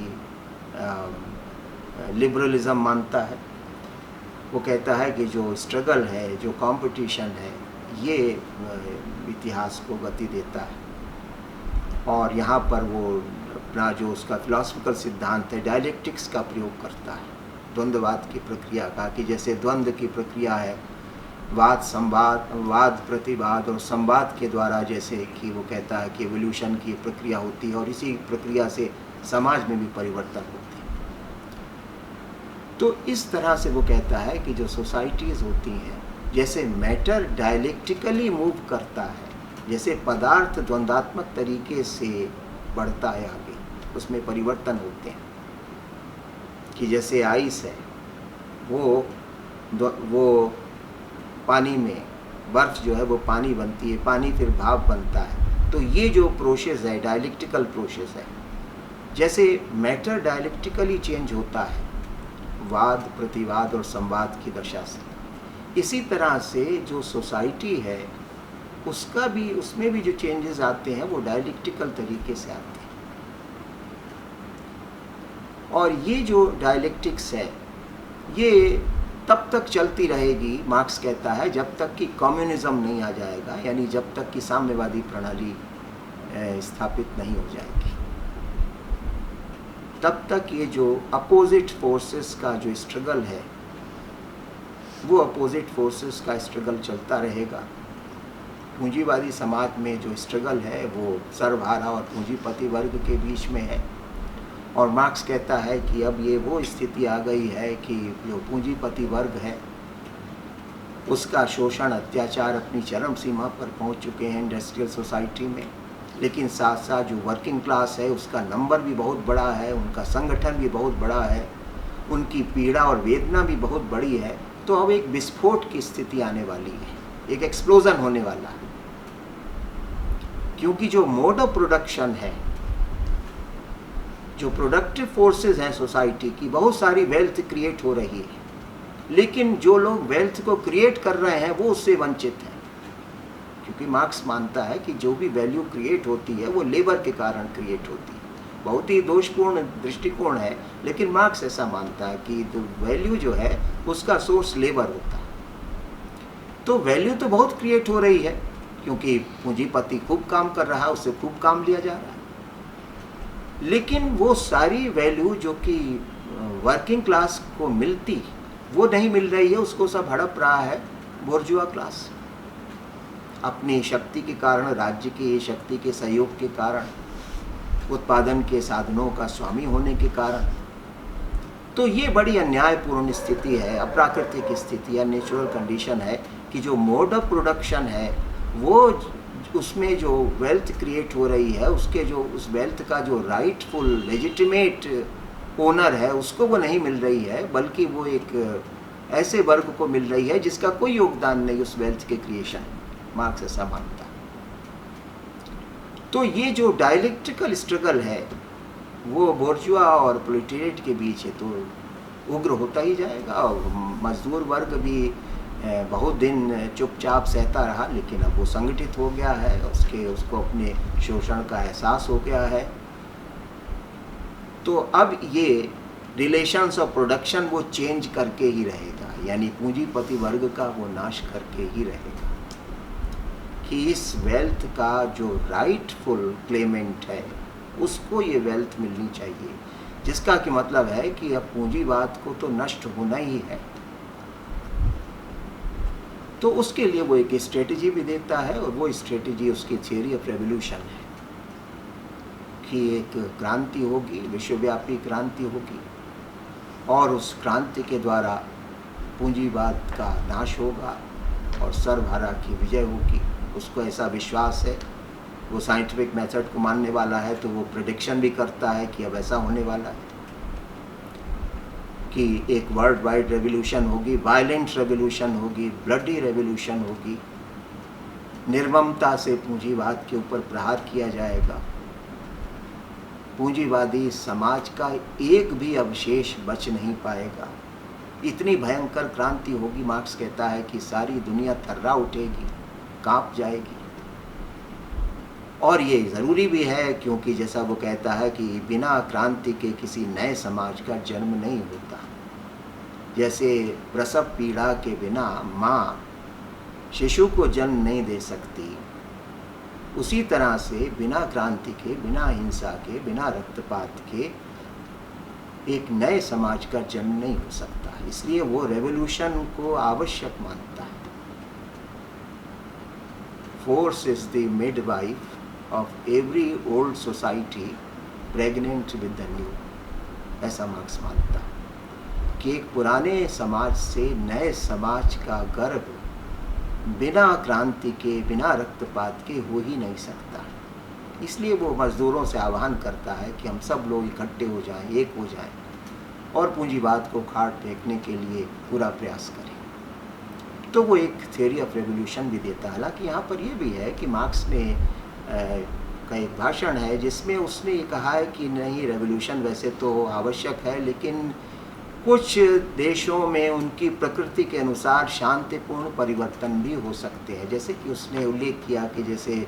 लिबरलिज्म मानता है। वो कहता है कि जो स्ट्रगल है, जो कंपटीशन है, ये इतिहास को गति देता है, और यहाँ पर वो अपना जो उसका फिलॉसफिकल सिद्धांत है डायलेक्टिक्स का प्रयोग करता है, द्वंद्ववाद की प्रक्रिया का, कि जैसे द्वंद्व की प्रक्रिया है, वाद संवाद, वाद प्रतिवाद और संवाद के द्वारा, जैसे कि वो कहता है कि एवोल्यूशन की प्रक्रिया होती है, और इसी प्रक्रिया से समाज में भी परिवर्तन होते हैं। तो इस तरह से वो कहता है कि जो सोसाइटीज़ होती हैं, जैसे मैटर डायलेक्टिकली मूव करता है, जैसे पदार्थ द्वंद्वात्मक तरीके से बढ़ता है आगे, उसमें परिवर्तन होते हैं। कि जैसे आइस है, वो पानी में, बर्फ़ जो है वो पानी बनती है, पानी फिर भाप बनता है। तो ये जो प्रोसेस है डायलेक्टिकल प्रोसेस है। जैसे मैटर डायलेक्टिकली चेंज होता है वाद, प्रतिवाद और संवाद की दशा से, इसी तरह से जो सोसाइटी है उसमें भी जो चेंजेस आते हैं वो डायलेक्टिकल तरीके से आते हैं। और ये जो डायलेक्टिक्स है ये तब तक चलती रहेगी, मार्क्स कहता है, जब तक कि कम्युनिज्म नहीं आ जाएगा, यानी जब तक कि साम्यवादी प्रणाली स्थापित नहीं हो जाएगी, तब तक ये जो अपोजिट फोर्सेस का जो स्ट्रगल है, वो अपोजिट फोर्सेस का स्ट्रगल चलता रहेगा। पूंजीवादी समाज में जो स्ट्रगल है वो सर्वहारा और पूंजीपति वर्ग के बीच में है। और मार्क्स कहता है कि अब ये वो स्थिति आ गई है कि जो पूंजीपति वर्ग है उसका शोषण, अत्याचार अपनी चरम सीमा पर पहुंच चुके हैं इंडस्ट्रियल सोसाइटी में। लेकिन साथ साथ जो वर्किंग क्लास है उसका नंबर भी बहुत बड़ा है, उनका संगठन भी बहुत बड़ा है, उनकी पीड़ा और वेदना भी बहुत बड़ी है। तो अब एक विस्फोट की स्थिति आने वाली है, एक एक्सप्लोजन होने वाला है। क्योंकि जो मोड ऑफ प्रोडक्शन है, जो प्रोडक्टिव फोर्सेस हैं सोसाइटी की, बहुत सारी वेल्थ क्रिएट हो रही है, लेकिन जो लोग वेल्थ को क्रिएट कर रहे हैं वो उससे वंचित हैं। क्योंकि मार्क्स मानता है कि जो भी वैल्यू क्रिएट होती है वो लेबर के कारण क्रिएट होती है। बहुत ही दोषपूर्ण दृष्टिकोण है, लेकिन मार्क्स ऐसा मानता है कि जो वैल्यू जो है उसका सोर्स लेबर होता है। तो वैल्यू तो बहुत क्रिएट हो रही है क्योंकि पूंजीपति खूब काम कर रहा है, उससे खूब काम लिया जा रहा है। लेकिन वो सारी वैल्यू जो कि वर्किंग क्लास को मिलती वो नहीं मिल रही है, उसको सब हड़प रहा है बोर्जुआ क्लास, अपनी शक्ति के कारण, राज्य की शक्ति के सहयोग के कारण, उत्पादन के साधनों का स्वामी होने के कारण। तो ये बड़ी अन्यायपूर्ण स्थिति है, अप्राकृतिक स्थिति है, नेचुरल कंडीशन है कि जो मोड ऑफ प्रोडक्शन है वो, उसमें जो वेल्थ क्रिएट हो रही है उसके जो उस वेल्थ का जो राइटफुल लेजिटिमेट ओनर है उसको वो नहीं मिल रही है, बल्कि वो एक ऐसे वर्ग को मिल रही है जिसका कोई योगदान नहीं उस वेल्थ के क्रिएशन। मार्क्स ऐसा मानता है। तो ये जो डायलेक्ट्रिकल स्ट्रगल है वो बोर्जुआ और प्रोलेटेरिएट के बीच है, तो उग्र होता ही जाएगा। और मजदूर वर्ग भी बहुत दिन चुपचाप सहता रहा, लेकिन अब वो संगठित हो गया है, उसको अपने शोषण का एहसास हो गया है। तो अब ये रिलेशंस ऑफ प्रोडक्शन वो चेंज करके ही रहेगा, यानी पूंजीपति वर्ग का वो नाश करके ही रहेगा कि इस वेल्थ का जो राइटफुल क्लेमेंट है उसको ये वेल्थ मिलनी चाहिए, जिसका कि मतलब है कि अब पूंजीवाद को तो नष्ट होना ही है। तो उसके लिए वो एक स्ट्रेटजी भी देता है, और वो स्ट्रेटजी उसकी थियरी ऑफ रेवोल्यूशन है कि एक क्रांति होगी, विश्वव्यापी क्रांति होगी, और उस क्रांति के द्वारा पूंजीवाद का नाश होगा और सर्वहारा की विजय होगी। उसको ऐसा विश्वास है, वो साइंटिफिक मेथड को मानने वाला है, तो वो प्रेडिक्शन भी करता है कि अब ऐसा होने वाला है कि एक वर्ल्ड वाइड रेवोल्यूशन होगी, वायलेंट रेवोल्यूशन होगी, ब्लडी रेवोल्यूशन होगी, निर्ममता से पूंजीवाद के ऊपर प्रहार किया जाएगा, पूंजीवादी समाज का एक भी अवशेष बच नहीं पाएगा। इतनी भयंकर क्रांति होगी, मार्क्स कहता है, कि सारी दुनिया थर्रा उठेगी, कांप जाएगी। और ये ज़रूरी भी है, क्योंकि जैसा वो कहता है कि बिना क्रांति के किसी नए समाज का जन्म नहीं होता। जैसे प्रसव पीड़ा के बिना माँ शिशु को जन्म नहीं दे सकती, उसी तरह से बिना क्रांति के, बिना हिंसा के, बिना रक्तपात के एक नए समाज का जन्म नहीं हो सकता। इसलिए वो रेवोल्यूशन को आवश्यक मानता है। Force is the midwife of every old society pregnant with the new, ऐसा मार्क्स मानता कि एक पुराने समाज से नए समाज का गर्भ बिना क्रांति के, बिना रक्तपात के हो ही नहीं सकता। इसलिए वो मजदूरों से आह्वान करता है कि हम सब लोग इकट्ठे हो जाएं, एक हो जाएं और पूंजीवाद को खाट फेंकने के लिए पूरा प्रयास करें। तो वो एक थ्योरी ऑफ रेवोल्यूशन भी देता है। हालांकि यहाँ पर ये भी है कि मार्क्स ने का एक भाषण है जिसमें उसने ये कहा है कि नहीं, रेवोल्यूशन वैसे तो आवश्यक है, लेकिन कुछ देशों में उनकी प्रकृति के अनुसार शांतिपूर्ण परिवर्तन भी हो सकते हैं। जैसे कि उसने उल्लेख किया कि जैसे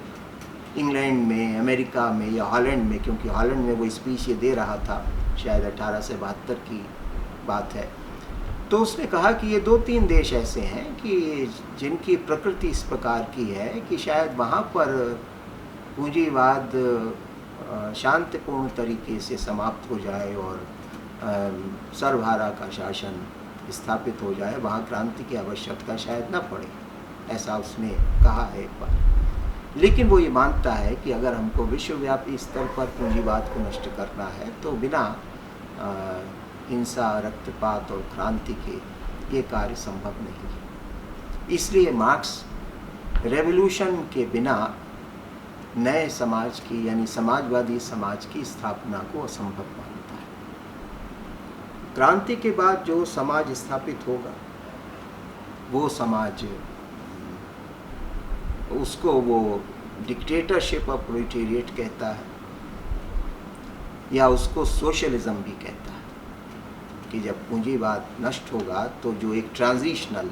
इंग्लैंड में, अमेरिका में या हॉलैंड में, क्योंकि हॉलैंड में वो स्पीच ये दे रहा था, शायद 1872 की बात है। तो उसने कहा कि ये 2-3 देश ऐसे हैं कि जिनकी प्रकृति इस प्रकार की है कि शायद वहाँ पर पूंजीवाद शांतिपूर्ण तरीके से समाप्त हो जाए और सर्वहारा का शासन स्थापित हो जाए, वहाँ क्रांति की आवश्यकता शायद न पड़े, ऐसा उसने कहा है एक बार। लेकिन वो ये मानता है कि अगर हमको विश्वव्यापी स्तर पर पूंजीवाद को नष्ट करना है तो बिना हिंसा, रक्तपात और क्रांति के ये कार्य संभव नहीं। इसलिए मार्क्स रेवोल्यूशन के बिना नए समाज की, यानी समाजवादी समाज की स्थापना को असंभव मानता है। क्रांति के बाद जो समाज स्थापित होगा वो समाज, उसको वो डिक्टेटरशिप ऑफ प्रोलेटेरिएट कहता है या उसको सोशलिज्म भी कहता है कि जब पूंजीवाद नष्ट होगा तो जो एक ट्रांजिशनल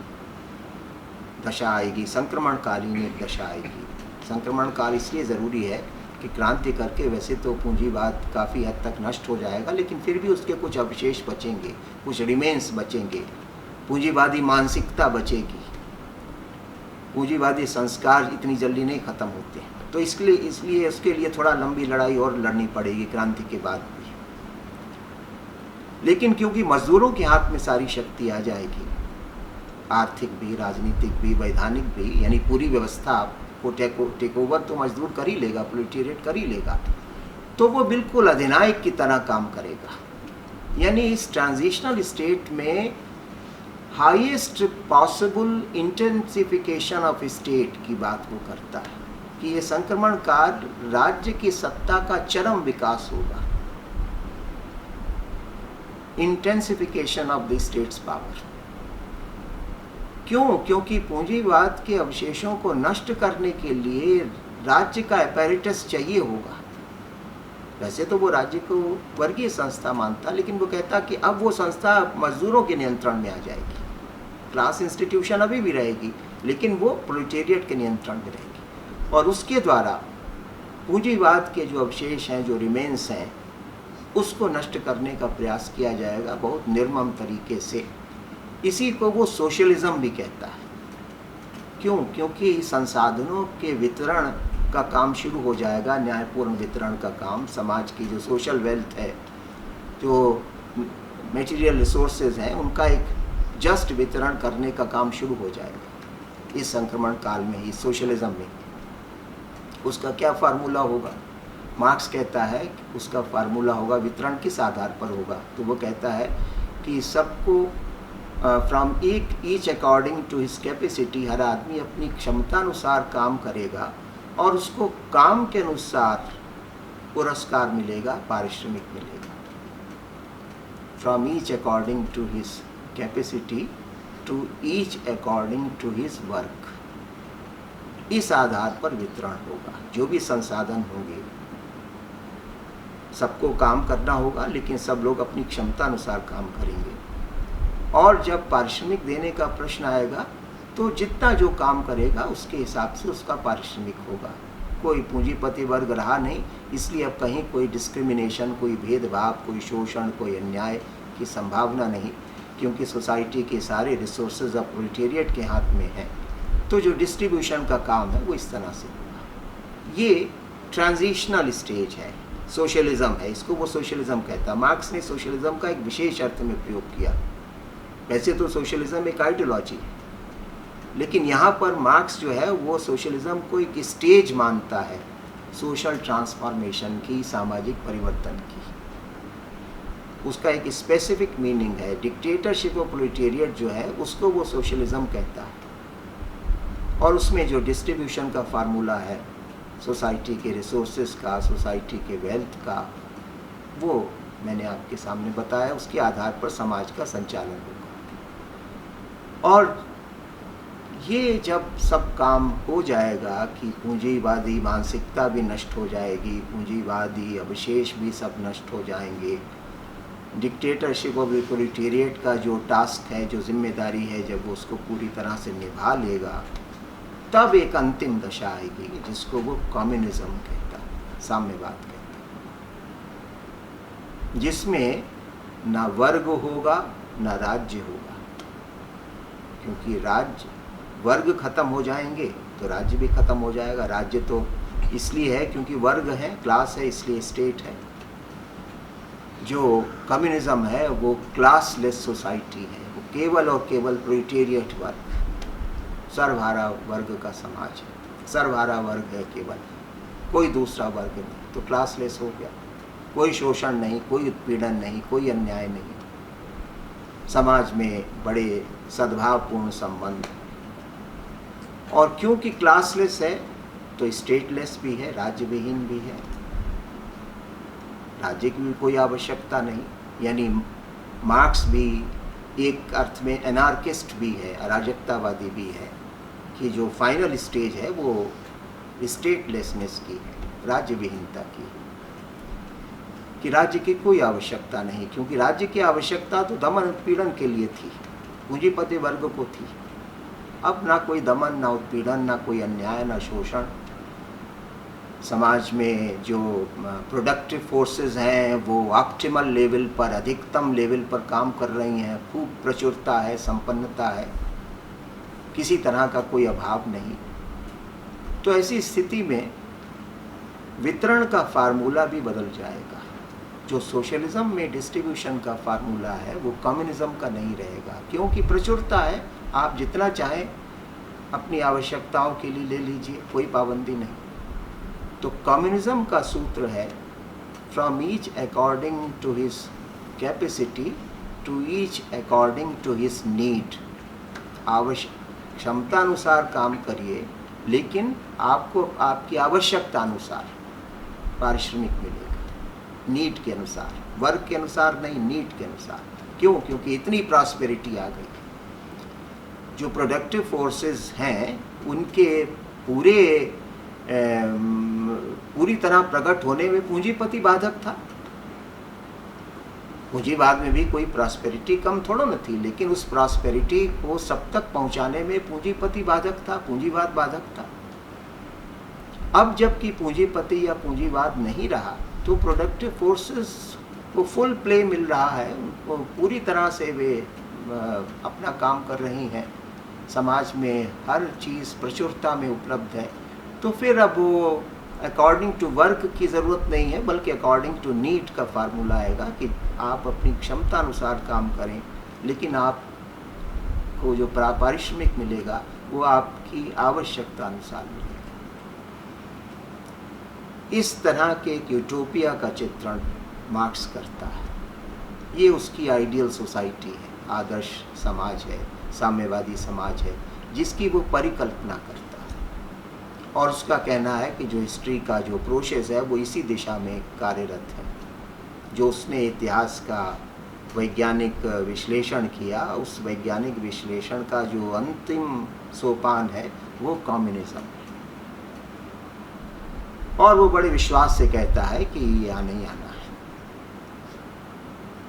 दशा आएगी, संक्रमणकालीन एक दशा आएगी। संक्रमण काल इसलिए ज़रूरी है कि क्रांति करके वैसे तो पूंजीवाद काफ़ी हद तक नष्ट हो जाएगा, लेकिन फिर भी उसके कुछ अवशेष बचेंगे, कुछ रिमेन्स बचेंगे, पूंजीवादी मानसिकता बचेगी, पूंजीवादी संस्कार इतनी जल्दी नहीं ख़त्म होते हैं। तो इसलिए उसके लिए थोड़ा लंबी लड़ाई और लड़नी पड़ेगी क्रांति के बाद भी। लेकिन क्योंकि मजदूरों के हाथ में सारी शक्ति आ जाएगी, आर्थिक भी, राजनीतिक भी, वैधानिक भी, यानी पूरी व्यवस्था को टेक ओवर तो मजदूर कर ही लेगा, प्रोलेटेरिएट कर ही लेगा, तो वो बिल्कुल अधिनायक की तरह काम करेगा। यानी इस ट्रांजिशनल स्टेट में highest possible intensification of state की बात वो करता है कि ये संक्रमण काल राज्य की सत्ता का चरम विकास होगा, intensification of the states power. क्यों? क्योंकि पूंजीवाद के अवशेषों को नष्ट करने के लिए राज्य का अपैरेटस चाहिए होगा। वैसे तो वो राज्य को वर्गीय संस्था मानता, लेकिन वो कहता कि अब वो संस्था मजदूरों के नियंत्रण में आ जाएगी। क्लास इंस्टीट्यूशन अभी भी रहेगी, लेकिन वो प्रोलेटेरिएट के नियंत्रण में रहेगी और उसके द्वारा पूंजीवाद के जो अवशेष हैं, जो रिमेन्स हैं, उसको नष्ट करने का प्रयास किया जाएगा बहुत निर्मम तरीके से। इसी को वो सोशलिज्म भी कहता है। क्यों? क्योंकि संसाधनों के वितरण का काम शुरू हो जाएगा, न्यायपूर्ण वितरण का काम। समाज की जो सोशल वेल्थ है, जो मटेरियल रिसोर्सेज हैं, उनका एक जस्ट वितरण करने का काम शुरू हो जाएगा इस संक्रमण काल में, इस सोशलिज्म में। उसका क्या फार्मूला होगा? मार्क्स कहता है कि उसका फार्मूला होगा, वितरण किस आधार पर होगा? तो वो कहता है कि सबको from each according to his capacity, हर आदमी अपनी क्षमता अनुसार काम करेगा और उसको काम के अनुसार पुरस्कार मिलेगा, पारिश्रमिक मिलेगा। From each according to his capacity to each according to his work, इस आधार पर वितरण होगा। जो भी संसाधन होंगे, सबको काम करना होगा, लेकिन सब लोग अपनी क्षमता अनुसार काम करेंगे। और जब पारिश्रमिक देने का प्रश्न आएगा तो जितना जो काम करेगा उसके हिसाब से उसका पारिश्रमिक होगा। कोई पूंजीपति वर्ग रहा नहीं, इसलिए अब कहीं कोई डिस्क्रिमिनेशन, कोई भेदभाव, कोई शोषण, कोई अन्याय की संभावना नहीं, क्योंकि सोसाइटी के सारे रिसोर्सेज ऑफ प्रोलेटेरिएट के हाथ में हैं। तो जो डिस्ट्रीब्यूशन का काम है वो इस तरह से होगा। ये ट्रांजिशनल स्टेज है, सोशलिज्म है, इसको वो सोशलिज्म कहता है। मार्क्स ने सोशलिज्म का एक विशेष अर्थ में प्रयोग किया। वैसे तो सोशलिज्म एक आइडियोलॉजी है, लेकिन यहाँ पर मार्क्स जो है वो सोशलिज्म को एक स्टेज मानता है सोशल ट्रांसफॉर्मेशन की, सामाजिक परिवर्तन की। उसका एक स्पेसिफिक मीनिंग है। डिक्टेटरशिप और प्रोलेटेरिएट जो है उसको वो सोशलिज्म कहता है, और उसमें जो डिस्ट्रीब्यूशन का फार्मूला है सोसाइटी के रिसोर्सेज का, सोसाइटी के वेल्थ का, वो मैंने आपके सामने बताया। उसके आधार पर समाज का संचालन होगा। और ये जब सब काम हो जाएगा कि पूंजीवादी मानसिकता भी नष्ट हो जाएगी, पूंजीवादी अवशेष भी सब नष्ट हो जाएंगे, डिक्टेटरशिप और प्रोलेटेरिएट का जो टास्क है, जो जिम्मेदारी है, जब वो उसको पूरी तरह से निभा लेगा, तब एक अंतिम दशा आएगी जिसको वो कम्युनिज्म कहता है, साम्यवाद कहता है, जिसमें ना वर्ग होगा ना राज्य होगा। क्योंकि राज्य, वर्ग खत्म हो जाएंगे तो राज्य भी खत्म हो जाएगा। राज्य तो इसलिए है क्योंकि वर्ग है, क्लास है, इसलिए स्टेट है। जो कम्युनिज्म है वो क्लासलेस सोसाइटी है, वो केवल और केवल प्रोलेटेरिएट वर्ग, सर्वहारा वर्ग का समाज है। सर्वहारा वर्ग है केवल, कोई दूसरा वर्ग नहीं। तो क्लासलेस हो गया, कोई शोषण नहीं, कोई उत्पीड़न नहीं, कोई अन्याय नहीं, समाज में बड़े सद्भावपूर्ण संबंध। और क्योंकि क्लासलेस है तो स्टेटलेस भी है, राज्य विहीन भी है, राज्य की भी कोई आवश्यकता नहीं। यानी मार्क्स भी एक अर्थ में एनार्किस्ट भी है, अराजकतावादी भी है, कि जो फाइनल स्टेज है वो स्टेटलेसनेस की है, राज्य विहीनता की, कि राज्य की कोई आवश्यकता नहीं। क्योंकि राज्य की आवश्यकता तो दमन उत्पीड़न के लिए थी, पूंजीपति वर्ग को थी। अब ना कोई दमन, ना उत्पीड़न, ना कोई अन्याय, ना शोषण। समाज में जो प्रोडक्टिव फोर्सेस हैं वो ऑप्टिमल लेवल पर, अधिकतम लेवल पर काम कर रही हैं, खूब प्रचुरता है, संपन्नता है, किसी तरह का कोई अभाव नहीं। तो ऐसी स्थिति में वितरण का फार्मूला भी बदल जाएगा। जो सोशलिज्म में डिस्ट्रीब्यूशन का फार्मूला है वो कम्युनिज्म का नहीं रहेगा, क्योंकि प्रचुरता है, आप जितना चाहें अपनी आवश्यकताओं के लिए ले लीजिए, कोई पाबंदी नहीं। तो कम्युनिज्म का सूत्र है from each according to his capacity to each according to his need. क्षमता अनुसार काम करिए, लेकिन आपको आपकी आवश्यकता अनुसार पारिश्रमिक मिलेगा, नीड के अनुसार, वर्ग के अनुसार नहीं, नीड के अनुसार। क्यों? क्योंकि इतनी प्रॉस्पेरिटी आ गई। जो प्रोडक्टिव फोर्सेस हैं उनके पूरी तरह प्रकट होने में पूंजीपति बाधक था। पूंजीवाद में भी कोई प्रॉस्पेरिटी कम थोड़ा न थी, लेकिन उस प्रॉस्पेरिटी को सब तक पहुंचाने में पूंजीपति बाधक था, पूंजीवाद बाधक था। अब जबकि पूंजीपति या पूंजीवाद नहीं रहा तो प्रोडक्टिव फोर्सेस को फुल प्ले मिल रहा है, उनको पूरी तरह से वे अपना काम कर रही हैं, समाज में हर चीज़ प्रचुरता में उपलब्ध है। तो फिर अब वो अकॉर्डिंग टू वर्क की ज़रूरत नहीं है, बल्कि अकॉर्डिंग टू नीड का फार्मूला आएगा कि आप अपनी क्षमता अनुसार काम करें, लेकिन आपको जो पारिश्रमिक मिलेगा वो आपकी आवश्यकता अनुसार मिलेगा। इस तरह के एक यूटोपिया का चित्रण मार्क्स करता है। ये उसकी आइडियल सोसाइटी है, आदर्श समाज है, साम्यवादी समाज है, जिसकी वो परिकल्पना करता है। और उसका कहना है कि जो हिस्ट्री का जो प्रोसेस है वो इसी दिशा में कार्यरत है। जो उसने इतिहास का वैज्ञानिक विश्लेषण किया, उस वैज्ञानिक विश्लेषण का जो अंतिम सोपान है वो कम्युनिज्म है। और वो बड़े विश्वास से कहता है कि यहाँ नहीं आना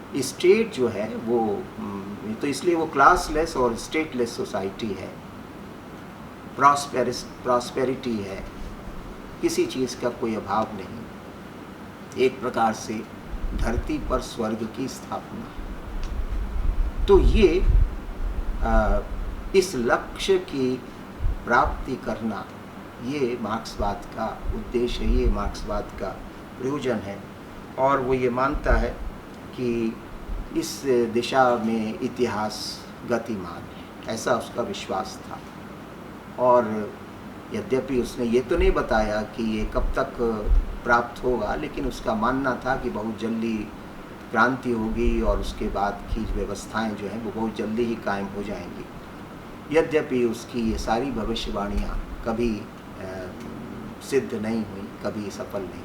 है। स्टेट जो है वो तो इसलिए वो क्लासलेस और स्टेटलेस सोसाइटी है, प्रॉस्पेरिटी है, किसी चीज़ का कोई अभाव नहीं, एक प्रकार से धरती पर स्वर्ग की स्थापना। तो ये इस लक्ष्य की प्राप्ति करना, ये मार्क्सवाद का उद्देश्य है, ये मार्क्सवाद का प्रयोजन है। और वो ये मानता है कि इस दिशा में इतिहास गतिमान है, ऐसा उसका विश्वास था। और यद्यपि उसने ये तो नहीं बताया कि ये कब तक प्राप्त होगा, लेकिन उसका मानना था कि बहुत जल्दी क्रांति होगी और उसके बाद की व्यवस्थाएं जो हैं वो बहुत जल्दी ही कायम हो जाएंगी। यद्यपि उसकी ये सारी भविष्यवाणियाँ कभी सिद्ध नहीं हुई, कभी सफल नहीं।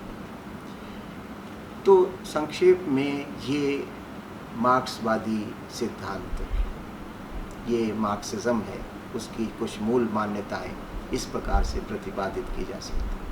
तो संक्षेप में ये मार्क्सवादी सिद्धांत, ये मार्क्सिज्म है, उसकी कुछ मूल मान्यताएं इस प्रकार से प्रतिपादित की जा सकती हैं।